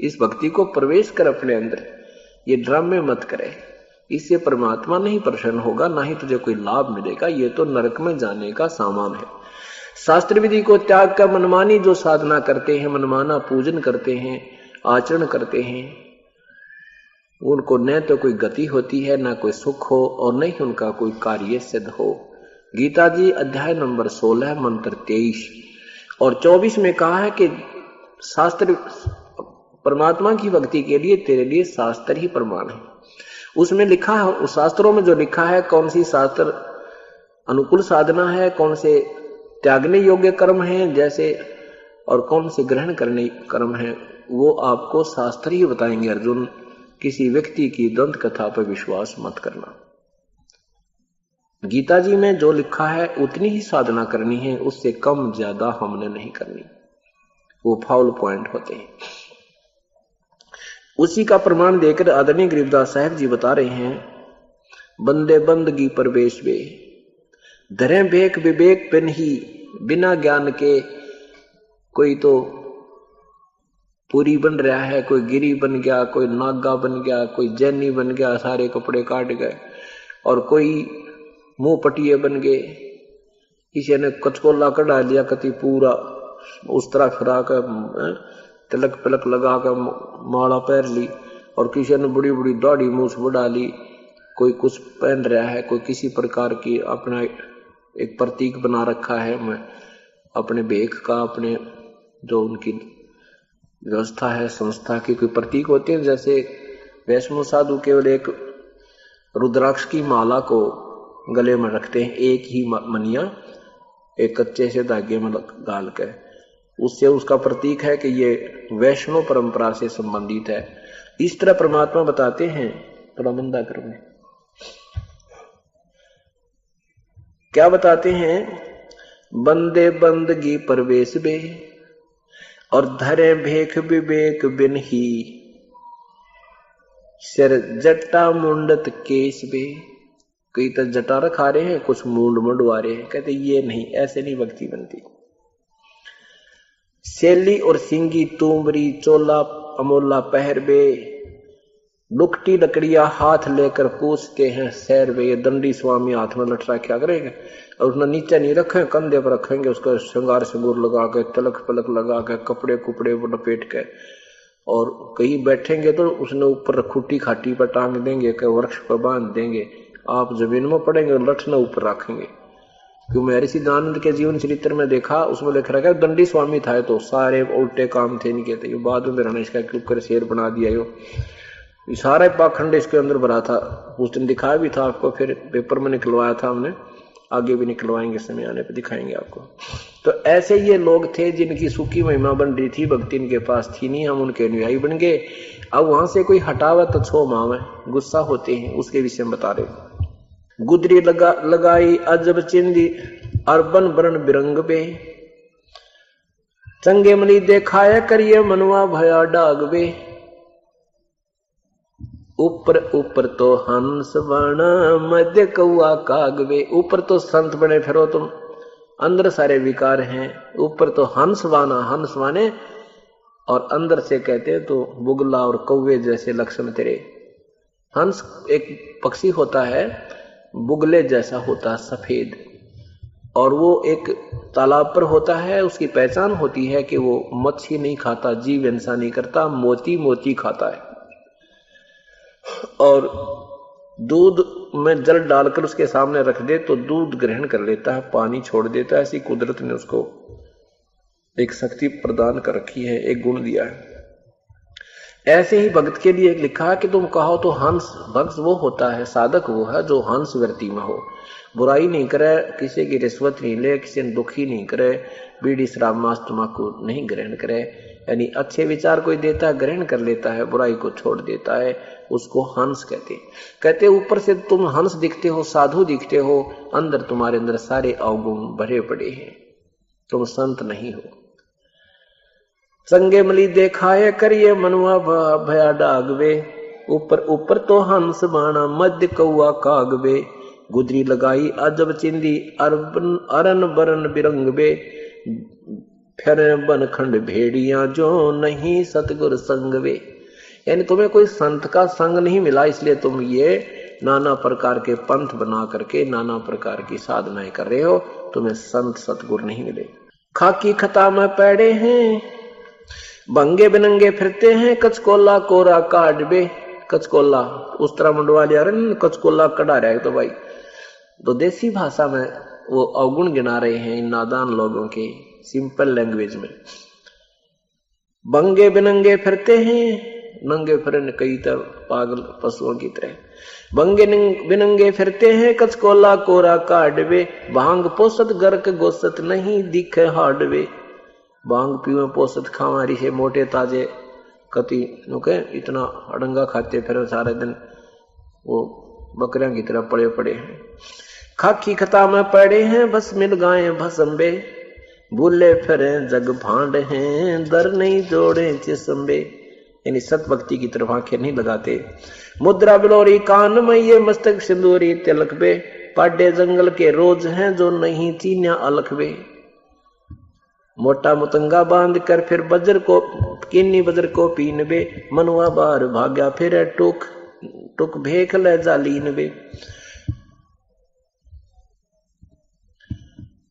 इस भक्ति को प्रवेश कर अपने अंदर, ये ड्रामे मत करे, इससे परमात्मा नहीं प्रसन्न होगा, ना ही तुझे कोई लाभ मिलेगा, ये तो नरक में जाने का सामान है। शास्त्र विधि को त्याग कर मनमानी जो साधना करते हैं, मनमाना पूजन करते हैं, आचरण करते हैं, उनको न तो कोई गति होती है, ना कोई सुख हो, और न ही उनका कोई कार्य सिद्ध हो। गीता जी अध्याय नंबर 16 मंत्र 23 और 24 में कहा है कि शास्त्र, परमात्मा की भक्ति के लिए तेरे लिए शास्त्र ही प्रमाण है। उसमें लिखा है, उस शास्त्रों में जो लिखा है, कौन सी शास्त्र अनुकूल साधना है, कौन से त्यागने योग्य कर्म हैं जैसे, और कौन से ग्रहण करने कर्म हैं, वो आपको शास्त्र ही बताएंगे अर्जुन। किसी व्यक्ति की दंत कथा पर विश्वास मत करना। गीता जी में जो लिखा है उतनी ही साधना करनी है, उससे कम ज्यादा हमने नहीं करनी, वो फाउल पॉइंट होते हैं। उसी का प्रमाण देकर आदरणीय गरीबदास साहब जी बता रहे हैं, बंदे बंदगी प्रवेश वे, धरे भेक विवेक पिन ही, बिना ज्ञान के कोई तो पूरी बन रहा है, कोई गिरी बन गया, कोई नागा बन गया, कोई जैनी बन गया, सारे कपड़े काट गए, और कोई मुंह पटिए बन गए, किसी ने कचकोला कढ़ा लिया, कति पूरा उस तरह फिरा कर तिलक पिलक लगा कर माला पहन ली, और किसी ने बड़ी बड़ी दाढ़ी मूछ बढ़ा ली, कोई कुछ पहन रहा है, कोई किसी प्रकार की अपना एक प्रतीक बना रखा है, मैं अपने भेख का, अपने जो उनकी व्यवस्था है संस्था की कोई प्रतीक होते हैं। जैसे वैष्णव साधु केवल एक रुद्राक्ष की माला को गले में रखते हैं, एक ही मनिया एक कच्चे से धागे में डाल कर, उससे उसका प्रतीक है कि ये वैष्णव परंपरा से संबंधित है। इस तरह परमात्मा बताते हैं, थोड़ा मंदा करो, क्या बताते हैं, बंदे बंदगी प्रवेश बे, और धरे भेख विवेक बिन ही, सिर जट्टा मुंडत केश बे। कई तो जटा रखा रहे हैं, कुछ मुंड मुंडवा रहे हैं, कहते ये नहीं, ऐसे नहीं भक्ति बनती। सेली और सिंगी तुमरी चोला अमोला पहर बे, लुकटी लकड़िया हाथ लेकर पूछते हैं सैर वे। ये दंडी स्वामी हाथ में लट रखा करेंगे, और उसने नीचे नहीं रखे, कंधे पर रखेंगे, उसका श्रृंगार सिंगूर लगा के, तिलक पलक लगा के, कपड़े कुपड़े लपेट के, और कहीं बैठेंगे तो उसने ऊपर खूटी खाटी पर टांग देंगे, के वृक्ष पर बांध देंगे, आप जमीन में पड़ेंगे, लठना ऊपर रखेंगे। क्यों महर्षि दयानंद के जीवन चरित्र में देखा, उसमें लिख रखा है दंडी स्वामी था, तो सारे उल्टे काम थे इनके, थे बाद में रणेश का क्यों कर शेर बना दिया, यो सारा पाखंड इसके अंदर भरा था। उस दिन दिखाया भी था आपको, फिर पेपर में निकलवाया था हमने, आगे भी निकलवाएंगे, समय आने पे दिखाएंगे आपको। तो ऐसे ये लोग थे जिनकी सुखी महिमा बन रही थी, भक्ति इनके पास थी नहीं, हम उनके अनुयायी बन गए। अब वहां से कोई हटावा तो छो मावे, गुस्सा होते हैं, उसके विषय में बता रहे। गुदरी लगाई अजब चिंदी, अरबन बरन बिरंग बे, चंगे मनी देखाया करिए मनवा भया डाग बे। ऊपर ऊपर तो हंस बना मध्य कौआ कागवे, ऊपर तो संत बने फिरो तुम, अंदर सारे विकार हैं। ऊपर तो हंस वाने, और अंदर से कहते तो बुगला और कौवे जैसे लक्षण तेरे। हंस एक पक्षी होता है, बुगले जैसा होता है, सफेद, और वो एक तालाब पर होता है, उसकी पहचान होती है कि वो मच्छी नहीं खाता, जीव हिंसा नहीं करता, मोती मोती खाता है। और दूध में जल डालकर उसके सामने रख दे तो दूध ग्रहण कर लेता है, पानी छोड़ देता है। ऐसी कुदरत ने उसको एक शक्ति प्रदान कर रखी है, एक गुण दिया है। ऐसे ही भक्त के लिए लिखा है कि तुम कहो तो हंस, भक्त वो होता है, साधक वो है जो हंस वृत्ति में हो, बुराई नहीं करे, किसी की रिश्वत नहीं ले, किसी ने दुखी नहीं करे, बीड़ी शराब मांस तम्बाकू नहीं ग्रहण करे, यानी अच्छे विचार कोई देता है ग्रहण कर लेता है, बुराई को छोड़ देता है, उसको हंस कहते। ऊपर से तुम हंस दिखते हो, साधु दिखते हो, अंदर तुम्हारे अंदर सारे अवगुण भरे पड़े हैं, तुम संत नहीं हो। संगे मली देखाए करिए मनुआ भया डागवे, ऊपर ऊपर तो हंस बाणा मध्य कौआ कागवे, गुदरी लगाई अजब चिंदी अरन बरन बिरंगवे, फिर बनखंड भेड़िया जो नहीं सतगुर संगवे। यानी तुम्हें कोई संत का संग नहीं मिला, इसलिए तुम ये नाना प्रकार के पंथ बना करके नाना प्रकार की साधनाएं कर रहे हो, तुम्हें संत सतगुर नहीं मिले। खाकी खता में पैड़े हैं, बंगे बिनंगे फिरते हैं, कचकोला कोरा काटबे। कचकोला उस तरह मंडवा लिया, कचकोला कड़ा रहा है। तो भाई तो देसी भाषा में वो अवगुण गिना रहे हैं इन नादान लोगों के, सिंपल लैंग्वेज में। बंगे बिनंगे फिरते हैं, नंगे फिरन कई तरह पागल पशुओं की तरह, बंगे बिनंगे फिरते हैं, कचकोला कोरा काटबे, भांग पोसत गर्क गोसत नहीं दिखे हाडवे। भांग पीवे पोसत खावारी से मोटे ताजे कति नुके इतना अड़ंगा खाते फिर सारे दिन वो बकरियां की तरह पड़े पड़े हैं। खाकी खता में पड़े हैं, बस मिल गाए भसंबे, भूले फिरे जग भांड हैं, दर नहीं जोड़े चिसंबे। यानी सत भक्ति की तरफ आंखें नहीं लगाते। मुद्रा बिलोरी कान में ये मस्तक सिंदूरी तिलक बे, पाडे जंगल के रोज हैं जो नहीं चीन्या अलख बे। मोटा मुतंगा बांध कर फिर बजर को किन्नी बजर को पीन बे, मनुआ बार भाग्या फिर टुक टुक भेख ले जालीन बे।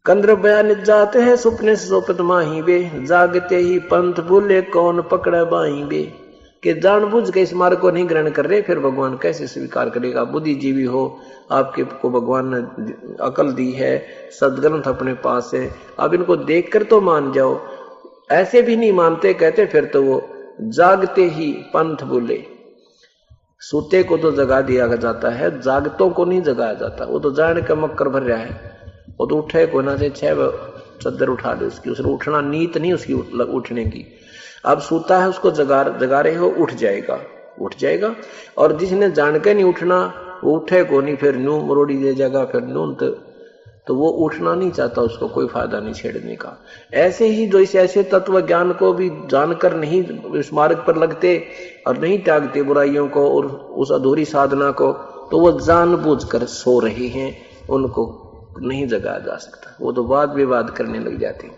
कंद्र बयान जाते हैं सुपने से सोपत माही बे, जागते ही पंथ भूले कौन पकड़े बाही बे। कि जानबूझ के इस मार्ग को नहीं ग्रहण कर रहे, फिर भगवान कैसे स्वीकार करेगा। बुद्धिजीवी हो, आपके को भगवान ने अकल दी है, सदग्रंथ अपने पास है, अब इनको देखकर तो मान जाओ। ऐसे भी नहीं मानते, कहते फिर तो वो जागते ही पंथ भूले। सूते को तो जगा दिया जाता है, जागतों को नहीं जगाया जाता। वो तो जान का मक्कर भर रहा है, वो तो उठे को ना से 6 चद्दर उठा दे उसकी, उसने उठना नीत नहीं उसकी उठने की। अब सूता है उसको जगा रहे हो, उठ जाएगा। और जिसने जान के नहीं उठना वो उठे को नहीं, फिर न्यू मरोड़ी दे जाएगा, फिर न्यू तो वो उठना नहीं चाहता, उसको कोई फायदा नहीं छेड़ने का। ऐसे ही जो इस ऐसे तत्व ज्ञान को भी जानकर नहीं इस मार्ग पर लगते और नहीं त्यागते बुराइयों को और उस अधूरी साधना को, तो वो जानबूझकर सो रहे हैं, उनको नहीं जगाया जा सकता। वो तो वाद विवाद करने लग जाते हैं।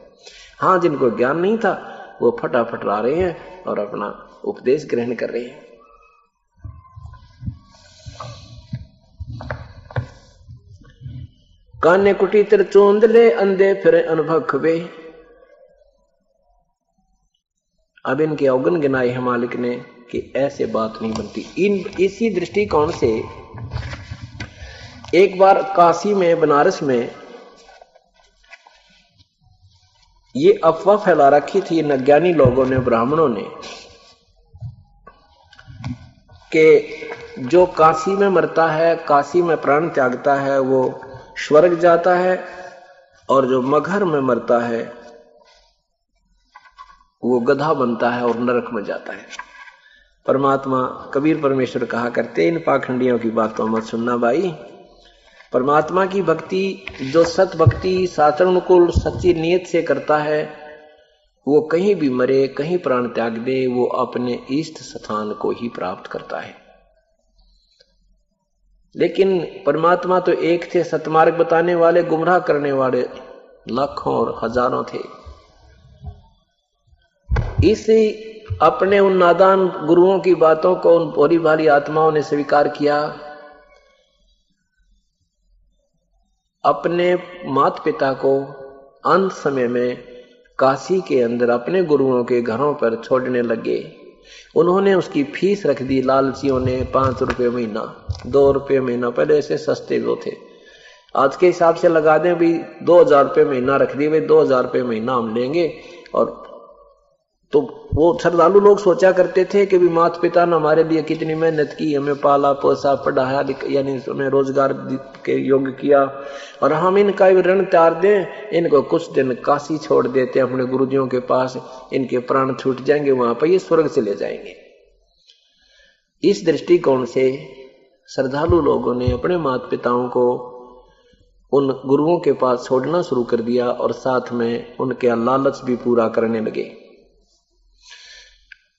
हाँ, जिनको ज्ञान नहीं था वो फटाफट ला रहे हैं और अपना उपदेश ग्रहण कर रहे हैं। कान्य कुटी तिर चोंद ले, अंधे फिर अनुभवे। अब इनके अवगुण गिनाए हैं मालिक ने कि ऐसे बात नहीं बनती। इसी दृष्टिकोण से एक बार काशी में, बनारस में ये अफवाह फैला रखी थी अज्ञानी लोगों ने, ब्राह्मणों ने, कि जो काशी में मरता है, काशी में प्राण त्यागता है, वो स्वर्ग जाता है, और जो मगहर में मरता है वो गधा बनता है और नरक में जाता है। परमात्मा कबीर परमेश्वर कहा करते, इन पाखंडियों की बातों मत सुनना भाई। परमात्मा की भक्ति जो सत भक्ति शास्त्रानुकूल सच्ची नियत से करता है, वो कहीं भी मरे, कहीं प्राण त्याग दे, वो अपने इष्ट स्थान को ही प्राप्त करता है। लेकिन परमात्मा तो एक थे, सतमार्ग बताने वाले, गुमराह करने वाले लाखों और हजारों थे। इसी अपने उन नादान गुरुओं की बातों को उन भोली भाली आत्माओं ने स्वीकार किया अपने माता पिता को अंत समय में काशी के अंदर अपने गुरुओं के घरों पर छोड़ने लगे। उन्होंने उसकी फीस रख दी लालचियों ने 5 रुपये महीना, 2 रुपये महीना, पहले ऐसे सस्ते वो थे। आज के हिसाब से लगा दें भी 2000 रुपये महीना रख दी, भाई 2000 रुपये महीना हम लेंगे। और तो वो श्रद्धालु लोग सोचा करते थे कि भी माता पिता ने हमारे लिए कितनी मेहनत की, हमें पाला पोसा पढ़ाया, यानी हमें रोजगार के योग्य किया, और हम इनका ऋण त्यार दें, इनको कुछ दिन काशी छोड़ देते अपने गुरुजियों के पास, इनके प्राण छूट जाएंगे, वहां पर ये स्वर्ग चले जाएंगे। इस दृष्टिकोण से श्रद्धालु लोगों ने अपने माता पिताओं को उन गुरुओं के पास छोड़ना शुरू कर दिया और साथ में उनके लालच भी पूरा करने लगे।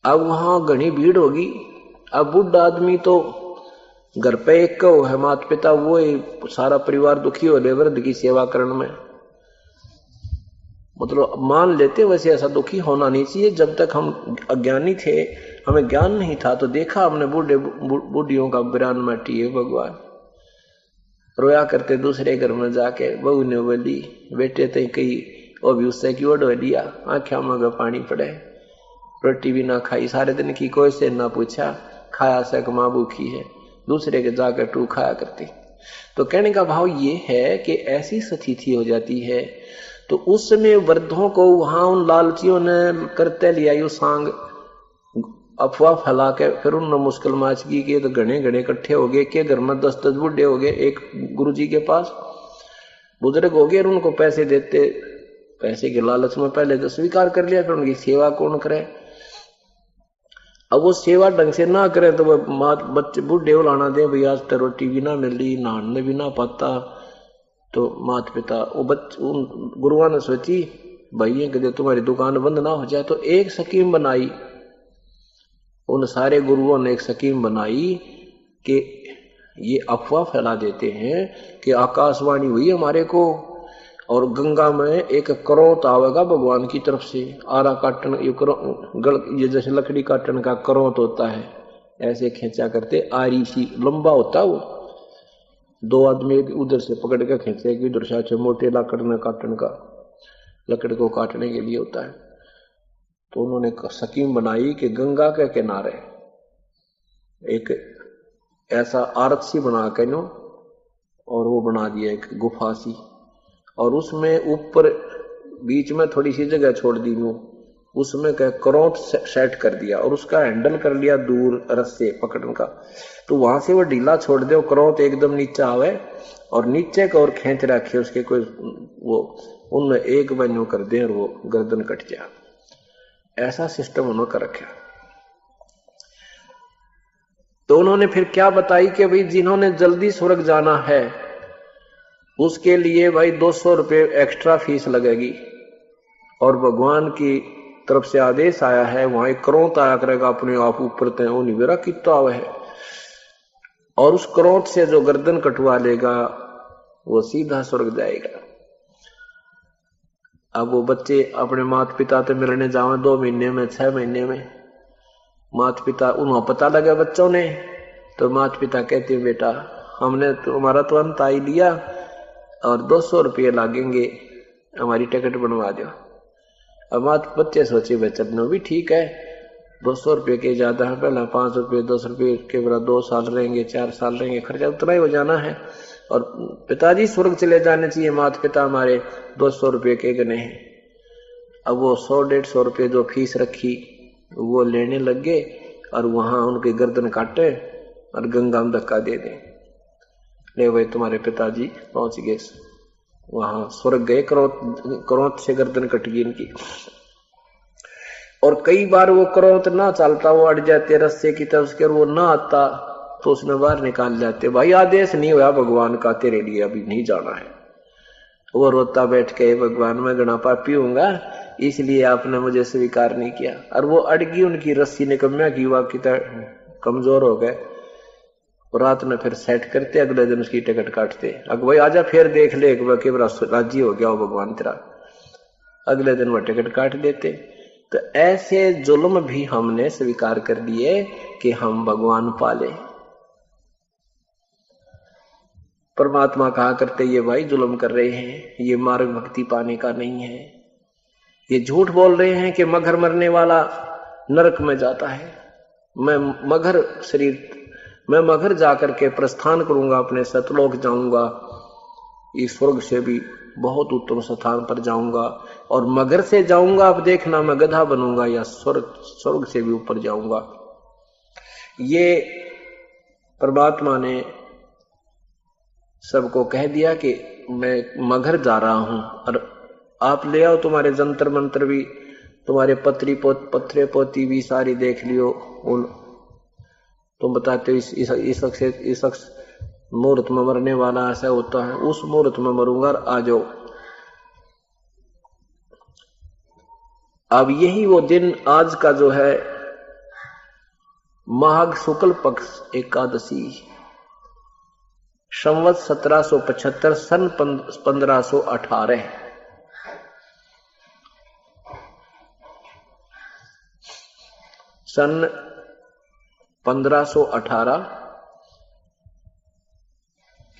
अब वहां घनी भीड़ होगी। अब बुढ़ा आदमी तो घर पे एक को है, माता पिता वो सारा परिवार दुखी हो ले वृद्ध की सेवा करने में, मतलब मान लेते वैसे ऐसा दुखी होना नहीं चाहिए। जब तक हम अज्ञानी थे, हमें ज्ञान नहीं था, तो देखा हमने बूढ़ियों का बिरान माटी है भगवान रोया करते दूसरे घर में जाके, बहू ने बोली बेटे तो कही वो भी उससे की ओढ़ लिया, आंखें में पानी पड़े, रोटी भी ना खाई सारे दिन की, कोई से ना पूछा, खाया से माँ भूखी है, दूसरे के जाकर टू खाया करती। तो कहने का भाव ये है कि ऐसी स्थिति हो जाती है। तो उस समय वृद्धों को वहां उन लालचियों ने करते लिया यू सांग, अफवाह फैला के फिर उन्होंने मुश्किल माचगी के तो घने घने इकट्ठे हो गए, के घर में 10-10 बुढ़े हो गए एक गुरुजी के पास, बुजुर्ग हो गए, और उनको पैसे देते, पैसे के लालच में पहले तो स्वीकार कर लिया, फिर उनकी सेवा कौन करे। अब वो सेवा ढंग से ना करे तो वो बच्चे बूढ़े लाना दे, भाई आज तो रोटी भी ना मिल रही, नहाने भी ना पाता। तो माता पिता वो उन गुरुओं ने सोची भाई कदे तुम्हारी दुकान बंद ना हो जाए, तो एक स्कीम बनाई। उन सारे गुरुओं ने एक स्कीम बनाई कि ये अफवाह फैला देते हैं कि आकाशवाणी हुई हमारे को, और गंगा में एक करोत आवेगा भगवान की तरफ से, आरा काटन ये जैसे लकड़ी काटन का करोत होता है, ऐसे खींचा करते, आरी सी लंबा होता वो, 2 आदमी उधर से पकड़ के खींचे, इधर से मोटे लकड़ में काटन का, लकड़ को काटने के लिए होता है। तो उन्होंने स्कीम बनाई कि गंगा के किनारे एक ऐसा आरत सी बना के नो, और वो बना दिया एक गुफा सी, और उसमें ऊपर बीच में थोड़ी सी जगह छोड़ दी नो, उसमें क्या क्रोट सेट कर दिया, और उसका हैंडल कर लिया दूर रस्से पकड़ने का। तो वहां से वो ढीला छोड़ दे, क्रोट एकदम नीचे आवे, और नीचे को और खींच रखे उसके कोई वो उन एक बनो कर दे, और वो गर्दन कट जाए, ऐसा सिस्टम उन्होंने कर रखा। तो उन्होंने फिर क्या बताई कि भाई जिन्होंने जल्दी स्वर्ग जाना है उसके लिए भाई 200 रुपये एक्स्ट्रा फीस लगेगी, और भगवान की तरफ से आदेश आया है, वहां एक क्रोत आया करेगा अपने आप ऊपर तय, वो नहीं मेरा कितना है, और उस क्रोत से जो गर्दन कटवा लेगा वो सीधा स्वर्ग जाएगा। अब वो बच्चे अपने माता पिता से मिलने जावे 2 महीने में, 6 महीने में, माता पिता उन्हें पता लगा बच्चों ने, तो माता पिता कहते बेटा हमने तुम्हारा तो अंत आई लिया, और 200 रुपये लागेंगे, हमारी टिकट बनवा दो। अब माता बच्चे सोचे भाई चलना भी ठीक है, 200 रुपये के ज्यादा है, पहला 5 रुपये 10 रुपये के बड़ा 2 साल रहेंगे, 4 साल रहेंगे, खर्चा उतना ही हो जाना है, और पिताजी स्वर्ग चले जाने चाहिए, माता पिता हमारे 200 रुपये के गने हैं। अब वो 100-150 रुपये जो फीस रखी वो लेने लग गए, और वहां उनके गर्दन काटे और गंगा में धक्का दे दें, ले भाई तुम्हारे पिताजी पहुंच गए, वहां स्वर्ग गए, क्रोध से गर्दन कट गई इनकी। और कई बार वो क्रोध ना चलता, वो अड़ जाते रस्से की तरफ उसके, वो ना आता तो उसने बाहर निकाल जाते, भाई आदेश नहीं हुआ भगवान का तेरे लिए अभी नहीं जाना है। वो रोता बैठ के भगवान मैं गणा पापी हूंगा, इसलिए आपने मुझे स्वीकार नहीं किया, और वो अड़गी उनकी रस्सी ने कम्या की, हुआ कि कमजोर हो गए। रात में फिर सेट करते, अगले दिन उसकी टिकट काटते, अग भाई आजा फिर देख ले एक बार राजी हो गया हो भगवान तेरा, अगले दिन वो टिकट काट देते। तो ऐसे जुल्म भी हमने स्वीकार कर लिए कि हम भगवान पाले। परमात्मा कहा करते ये भाई जुल्म कर रहे हैं, ये मार्ग भक्ति पाने का नहीं है, ये झूठ बोल रहे हैं कि मगर मरने वाला नरक में जाता है। मैं मगर जाकर के प्रस्थान करूंगा, अपने सतलोक जाऊंगा, इस स्वर्ग से भी बहुत उत्तम स्थान पर जाऊंगा, और मगर से जाऊंगा, अब देखना मैं गधा बनूंगा या स्वर्ग से भी ऊपर जाऊंगा। ये परमात्मा ने सबको कह दिया कि मैं मगर जा रहा हूं, और आप ले आओ तुम्हारे जंतर मंत्र भी, तुम्हारे पत्रे पोती भी सारी देख लियो, तुम बताते हो इस शख्स मुहूर्त में मरने वाला, ऐसा होता है, उस मुहूर्त में मरूंगा, आ जाओ। अब यही वो दिन आज का जो है माघ शुक्ल पक्ष एकादशी, संवत 1775 सन 1518, सन 1518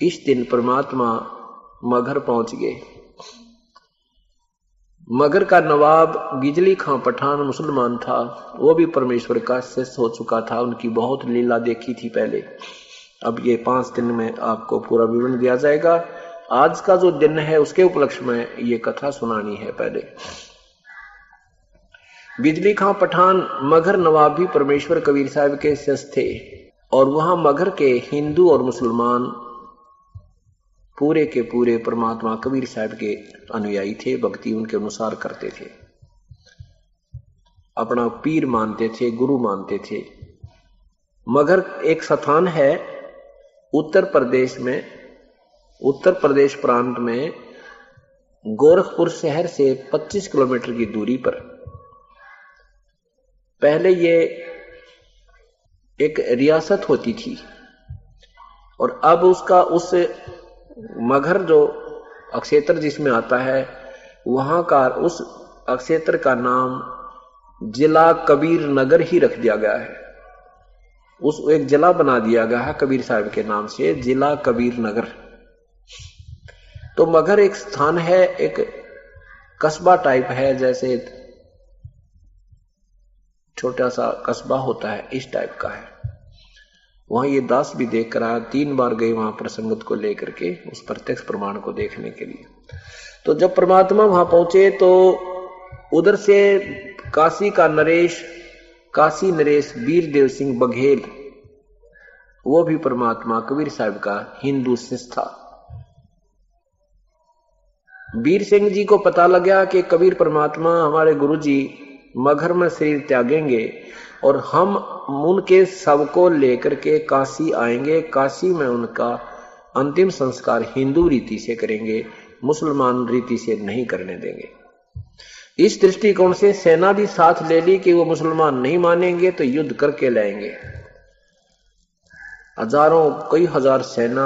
इस दिन परमात्मा मगर पहुंच गए। मगर का नवाब बिजली खां पठान मुसलमान था, वो भी परमेश्वर का शिष्य हो चुका था, उनकी बहुत लीला देखी थी पहले। अब ये 5 दिन में आपको पूरा विवरण दिया जाएगा। आज का जो दिन है उसके उपलक्ष्य में ये कथा सुनानी है। पहले बिजली खां पठान मगर नवाब भी परमेश्वर कबीर साहब के शिष्य थे, और वहां मगर के हिंदू और मुसलमान पूरे के पूरे परमात्मा कबीर साहब के अनुयायी थे, भक्ति उनके अनुसार करते थे, अपना पीर मानते थे, गुरु मानते थे। मगर एक स्थान है उत्तर प्रदेश में, उत्तर प्रदेश प्रांत में गोरखपुर शहर से 25 किलोमीटर की दूरी पर। पहले ये एक रियासत होती थी, और अब उसका उस मगर जो अक्षेत्र जिसमें आता है, वहां का उस अक्षेत्र का नाम जिला कबीर नगर ही रख दिया गया है। उस एक जिला बना दिया गया है कबीर साहब के नाम से, जिला कबीर नगर। तो मगर एक स्थान है, एक कस्बा टाइप है, जैसे छोटा सा कस्बा होता है, इस टाइप का है। वहां ये दास भी देख कर आया, 3 बार गए वहां प्रसंगत को लेकर के, उस प्रत्यक्ष प्रमाण को देखने के लिए। तो जब परमात्मा वहां पहुंचे तो उधर से काशी का काशी नरेश वीरदेव सिंह बघेल, वो भी परमात्मा कबीर साहब का हिंदू शिष्य था। वीर सिंह जी को पता लगा कि कबीर परमात्मा हमारे गुरु जी मगर में शरीर त्यागेंगे, और हम उनके शव को लेकर के काशी आएंगे, काशी में उनका अंतिम संस्कार हिंदू रीति से करेंगे, मुसलमान रीति से नहीं करने देंगे। इस दृष्टिकोण से सेना भी साथ ले ली कि वो मुसलमान नहीं मानेंगे तो युद्ध करके लाएंगे। हजारों कई हजार सेना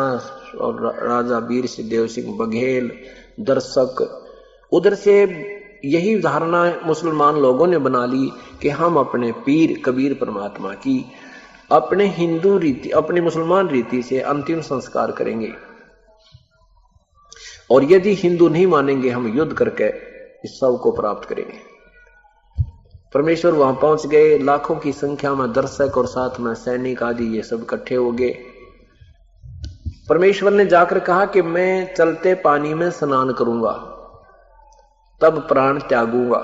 और राजा वीर देव सिंह बघेल दर्शक, उधर से यही धारणा मुसलमान लोगों ने बना ली कि हम अपने पीर कबीर परमात्मा की अपने हिंदू रीति, अपनी मुसलमान रीति से अंतिम संस्कार करेंगे, और यदि हिंदू नहीं मानेंगे हम युद्ध करके इस सब को प्राप्त करेंगे। परमेश्वर वहां पहुंच गए, लाखों की संख्या में दर्शक और साथ में सैनिक आदि ये सब इकट्ठे हो गए। परमेश्वर ने जाकर कहा कि मैं चलते पानी में स्नान करूंगा, तब प्राण त्यागूंगा।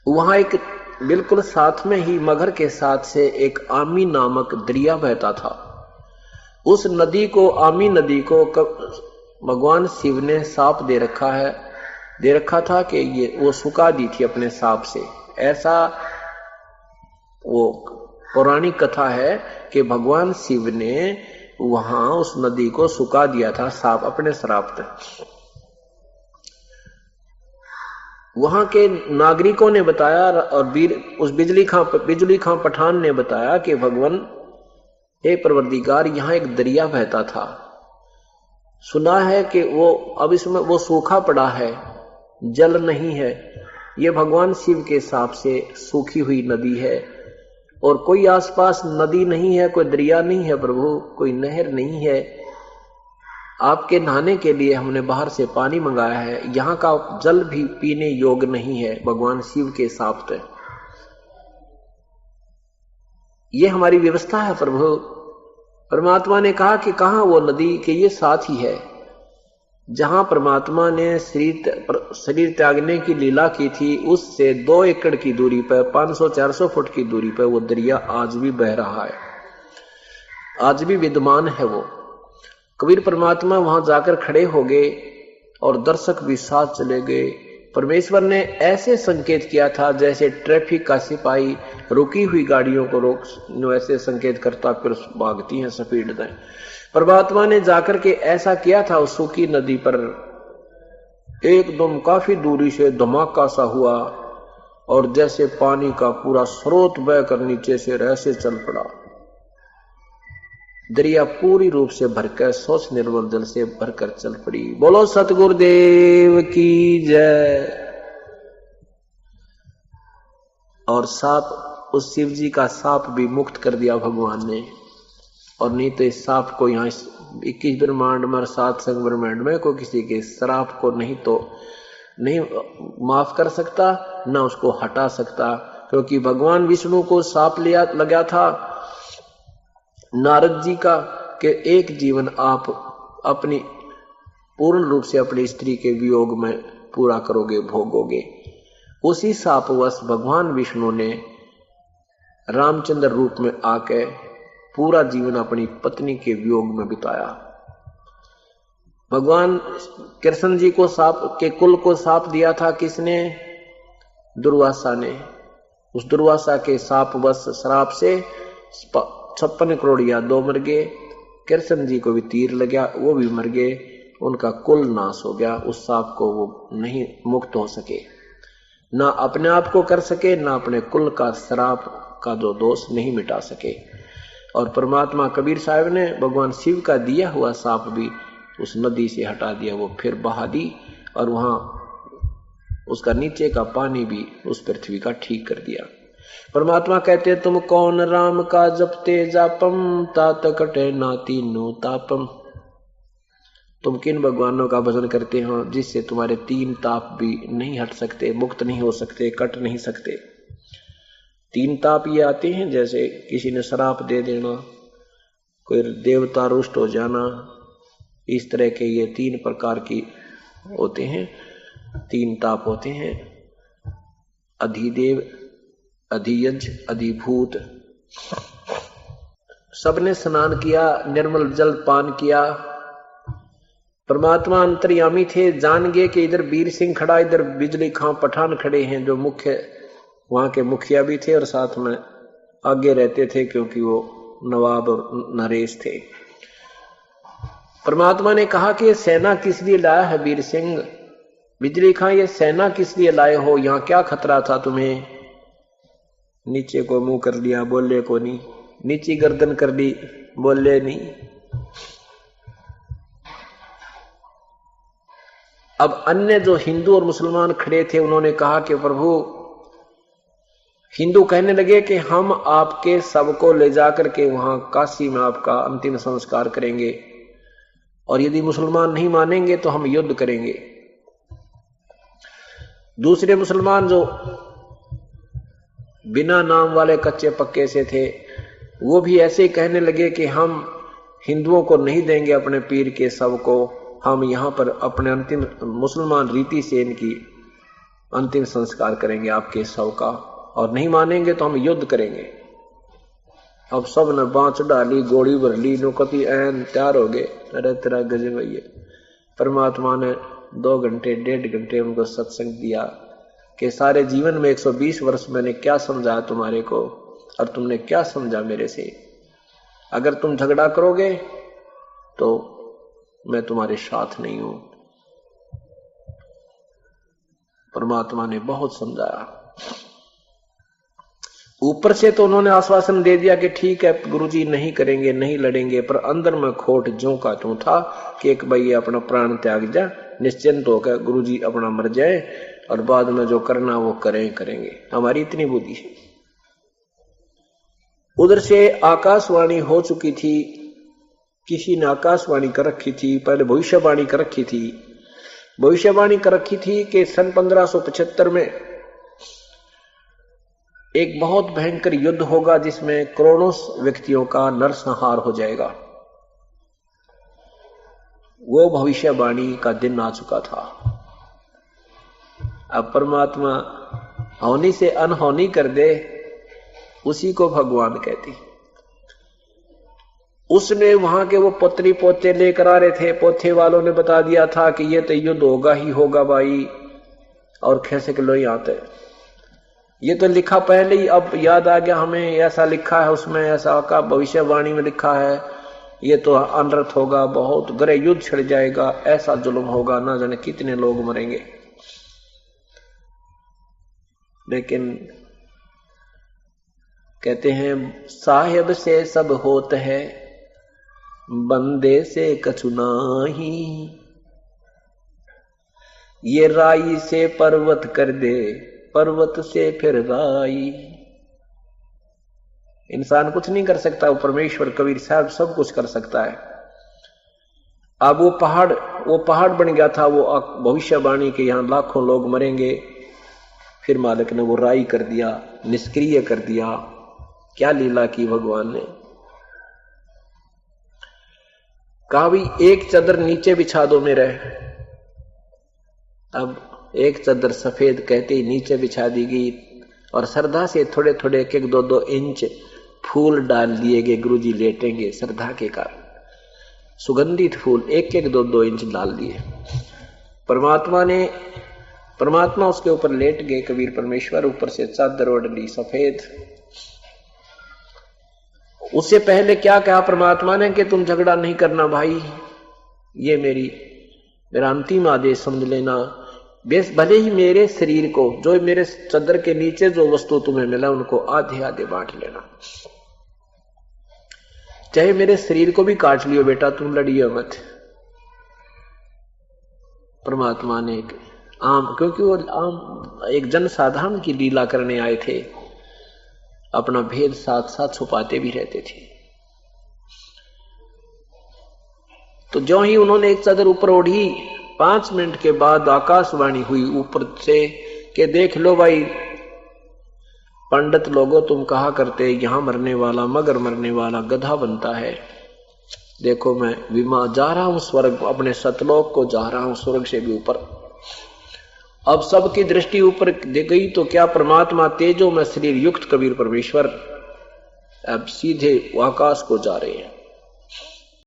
वहां एक बिल्कुल साथ में ही मगर के साथ से एक आमी नामक दरिया बहता था। उस नदी को, आमी नदी को भगवान शिव ने साप दे रखा था कि ये वो सुखा दी थी अपने साप से। ऐसा वो पौराणिक कथा है कि भगवान शिव ने वहां उस नदी को सुखा दिया था साप अपने श्राप से। वहां के नागरिकों ने बताया और उस बिजली खां पठान ने बताया कि भगवान हे परवरदिगार, यहां एक दरिया बहता था, सुना है कि वो अब इसमें वो सूखा पड़ा है, जल नहीं है, ये भगवान शिव के हिसाब से सूखी हुई नदी है, और कोई आसपास नदी नहीं है, कोई दरिया नहीं है प्रभु, कोई नहर नहीं है। आपके नहाने के लिए हमने बाहर से पानी मंगाया है, यहाँ का जल भी पीने योग्य नहीं है भगवान शिव के शाप पे। ये हमारी व्यवस्था है प्रभु। परमात्मा ने कहा कि कहाँ वो नदी, कि ये साथ ही है। जहां परमात्मा ने शरीर त्यागने की लीला की थी, उससे 2 एकड़ की दूरी पर, 500-400 फुट की दूरी पर वो दरिया आज भी बह रहा है, आज भी विद्यमान है वो। कबीर परमात्मा वहां जाकर खड़े हो गए और दर्शक भी साथ चले गए। परमेश्वर ने ऐसे संकेत किया था जैसे ट्रैफिक का सिपाही रुकी हुई गाड़ियों को रोक, ऐसे संकेत करता फिर भागती हैं स्पीड में। परमात्मा ने जाकर के ऐसा किया था उस सूखी नदी पर, एकदम काफी दूरी से धमाका सा हुआ और जैसे पानी का पूरा स्रोत बहकर नीचे से ऐसे चल पड़ा। दरिया पूरी रूप से भरकर, स्वच्छ निर्मल जल से भरकर चल पड़ी। बोलो सतगुरुदेव की जय। और सांप, उस शिव जी का सांप भी मुक्त कर दिया भगवान ने। और नहीं तो इस सांप को यहाँ 21 ब्रह्मांड में, 7 संग ब्रह्मांड में कोई किसी के श्राप को नहीं माफ कर सकता, ना उसको हटा सकता। क्योंकि भगवान विष्णु को सांप लगा था नारद जी का, कि एक जीवन आप अपनी पूर्ण रूप से अपनी स्त्री के वियोग में पूरा करोगे, भोगोगे। उसी शापवश भगवान विष्णु ने रामचंद्र रूप में आके पूरा जीवन अपनी पत्नी के वियोग में बिताया। भगवान कृष्ण जी को साप के कुल को साप दिया था किसने? दुर्वासा ने। उस दुर्वासा के शापवश श्राप से 56 करोड़ यादव मर गए। कृष्ण जी को भी तीर लगा, वो भी मर गए, उनका कुल नाश हो गया। उस सांप को वो नहीं मुक्त हो सके, ना अपने आप को कर सके, ना अपने कुल का श्राप का जो दोष नहीं मिटा सके। और परमात्मा कबीर साहब ने भगवान शिव का दिया हुआ सांप भी उस नदी से हटा दिया, वो फिर बहा दी और वहां उसका नीचे का पानी भी उस पृथ्वी का ठीक कर दिया। परमात्मा कहते तुम कौन राम का जपते जापम, तात कटे नाती नो तापम। तुम किन भगवानों का भजन करते हो जिससे तुम्हारे 3 ताप भी नहीं हट सकते, मुक्त नहीं हो सकते, कट नहीं सकते। 3 ताप ये आते हैं, जैसे किसी ने श्राप दे देना, कोई देवता रुष्ट हो जाना, इस तरह के ये 3 प्रकार की होते हैं, 3 ताप होते हैं। अधिदेव, अधियज, अधिभूत। सबने स्नान किया, निर्मल जल पान किया। परमात्मा अंतर्यामी थे, जान गए कि इधर वीर सिंह खड़ा, इधर बिजली खां पठान खड़े हैं, जो मुख्य वहां के मुखिया भी थे और साथ में आगे रहते थे क्योंकि वो नवाब और नरेश थे। परमात्मा ने कहा कि ये सेना किस लिए लाया है वीर सिंह? बिजली खां, ये सेना किस लिए लाए हो? यहां क्या खतरा था तुम्हें? नीचे को मुंह कर लिया, बोले को नहीं। नीची गर्दन कर ली, बोले नहीं। अब अन्य जो हिंदू और मुसलमान खड़े थे उन्होंने कहा कि प्रभु, हिंदू कहने लगे कि हम आपके शव को ले जाकर के वहां काशी में आपका अंतिम संस्कार करेंगे, और यदि मुसलमान नहीं मानेंगे तो हम युद्ध करेंगे। दूसरे मुसलमान जो बिना नाम वाले कच्चे पक्के से थे, वो भी ऐसे ही कहने लगे कि हम हिंदुओं को नहीं देंगे अपने पीर के शव को, हम यहां पर अपने अंतिम मुसलमान रीति से इनकी अंतिम संस्कार करेंगे आपके शव का, और नहीं मानेंगे तो हम युद्ध करेंगे। अब सब ने बांच डाली, गोली भर ली, नुकती ऐन तैयार हो गए। अरे तेरा गजब भैया। परमात्मा ने 2 घंटे 1.5 घंटे उनको सत्संग दिया कि सारे जीवन में 120 वर्ष मैंने क्या समझाया तुम्हारे को, और तुमने क्या समझा मेरे से। अगर तुम झगड़ा करोगे तो मैं तुम्हारे साथ नहीं हूं। परमात्मा ने बहुत समझाया। ऊपर से तो उन्होंने आश्वासन दे दिया कि ठीक है गुरुजी, नहीं करेंगे, नहीं लड़ेंगे, पर अंदर में खोट ज्यों का त्यों था कि एक भाई अपना प्राण त्याग जा, निश्चिंत होकर गुरुजी अपना मर जाए और बाद में जो करना वो करेंगे। हमारी इतनी बुद्धि है। उधर से आकाशवाणी हो चुकी थी, किसी ने आकाशवाणी कर रखी थी, पहले भविष्यवाणी कर रखी थी। भविष्यवाणी कर रखी थी कि सन 1575 में एक बहुत भयंकर युद्ध होगा जिसमें करोड़ों व्यक्तियों का नरसंहार हो जाएगा। वो भविष्यवाणी का दिन आ चुका था। अब परमात्मा होनी से अनहोनी कर दे, उसी को भगवान कहती। उसने वहां के वो पत्री पोते लेकर आ रहे थे, पोते वालों ने बता दिया था कि ये तो युद्ध होगा ही होगा भाई, और कैसे किलो यहाँ तक ये तो लिखा पहले ही, अब याद आ गया हमें, ऐसा लिखा है उसमें, ऐसा का भविष्यवाणी में लिखा है, ये तो अनर्थ होगा, बहुत गरे युद्ध छिड़ जाएगा, ऐसा जुल्म होगा, ना जाने कितने लोग मरेंगे। लेकिन कहते हैं साहिब से सब होत है, बंदे से कछु नाही, ये राई से पर्वत कर दे, पर्वत से फिर राई। इंसान कुछ नहीं कर सकता, वो परमेश्वर कबीर साहब सब कुछ कर सकता है। अब वो पहाड़ बन गया था, वो भविष्यवाणी के यहां लाखों लोग मरेंगे, फिर मालिक ने वो राई कर दिया, निष्क्रिय कर दिया। क्या लीला की भगवान ने। कहा भी एक चादर नीचे बिछा दो मेरे। अब एक चादर सफेद कहते ही नीचे बिछा दी गई, और श्रद्धा से थोड़े थोड़े 1-2 इंच फूल डाल दिए गए। गुरुजी लेटेंगे श्रद्धा के कारण, सुगंधित फूल 1-2 इंच डाल दिए। परमात्मा उसके ऊपर लेट गए। कबीर परमेश्वर ऊपर से चादर ओढ़ ली सफेद। उससे पहले क्या कहा परमात्मा ने कि तुम झगड़ा नहीं करना भाई, ये मेरा अंतिम आदेश समझ लेना। बेस भले ही मेरे शरीर को, जो मेरे चादर के नीचे जो वस्तु तुम्हें मिला, उनको आधे आधे बांट लेना, चाहे मेरे शरीर को भी काट लियो बेटा, तुम लड़ियो मत। परमात्मा ने क्योंकि वो एक जनसाधारण की लीला करने आए थे, अपना भेद साथ साथ छुपाते भी रहते थे। तो जो ही उन्होंने एक चादर ऊपर ओढ़ी, 5 मिनट के बाद आकाशवाणी हुई ऊपर से कि देख लो भाई पंडित लोगों, तुम कहा करते यहां मरने वाला मगर मरने वाला गधा बनता है। देखो मैं विमान जा रहा हूं स्वर्ग, अपने सतलोक को जा रहा हूं, स्वर्ग से भी ऊपर। अब सबकी दृष्टि ऊपर गई तो क्या परमात्मा तेजो में शरीर युक्त कबीर परमेश्वर अब सीधे आकाश को जा रहे हैं।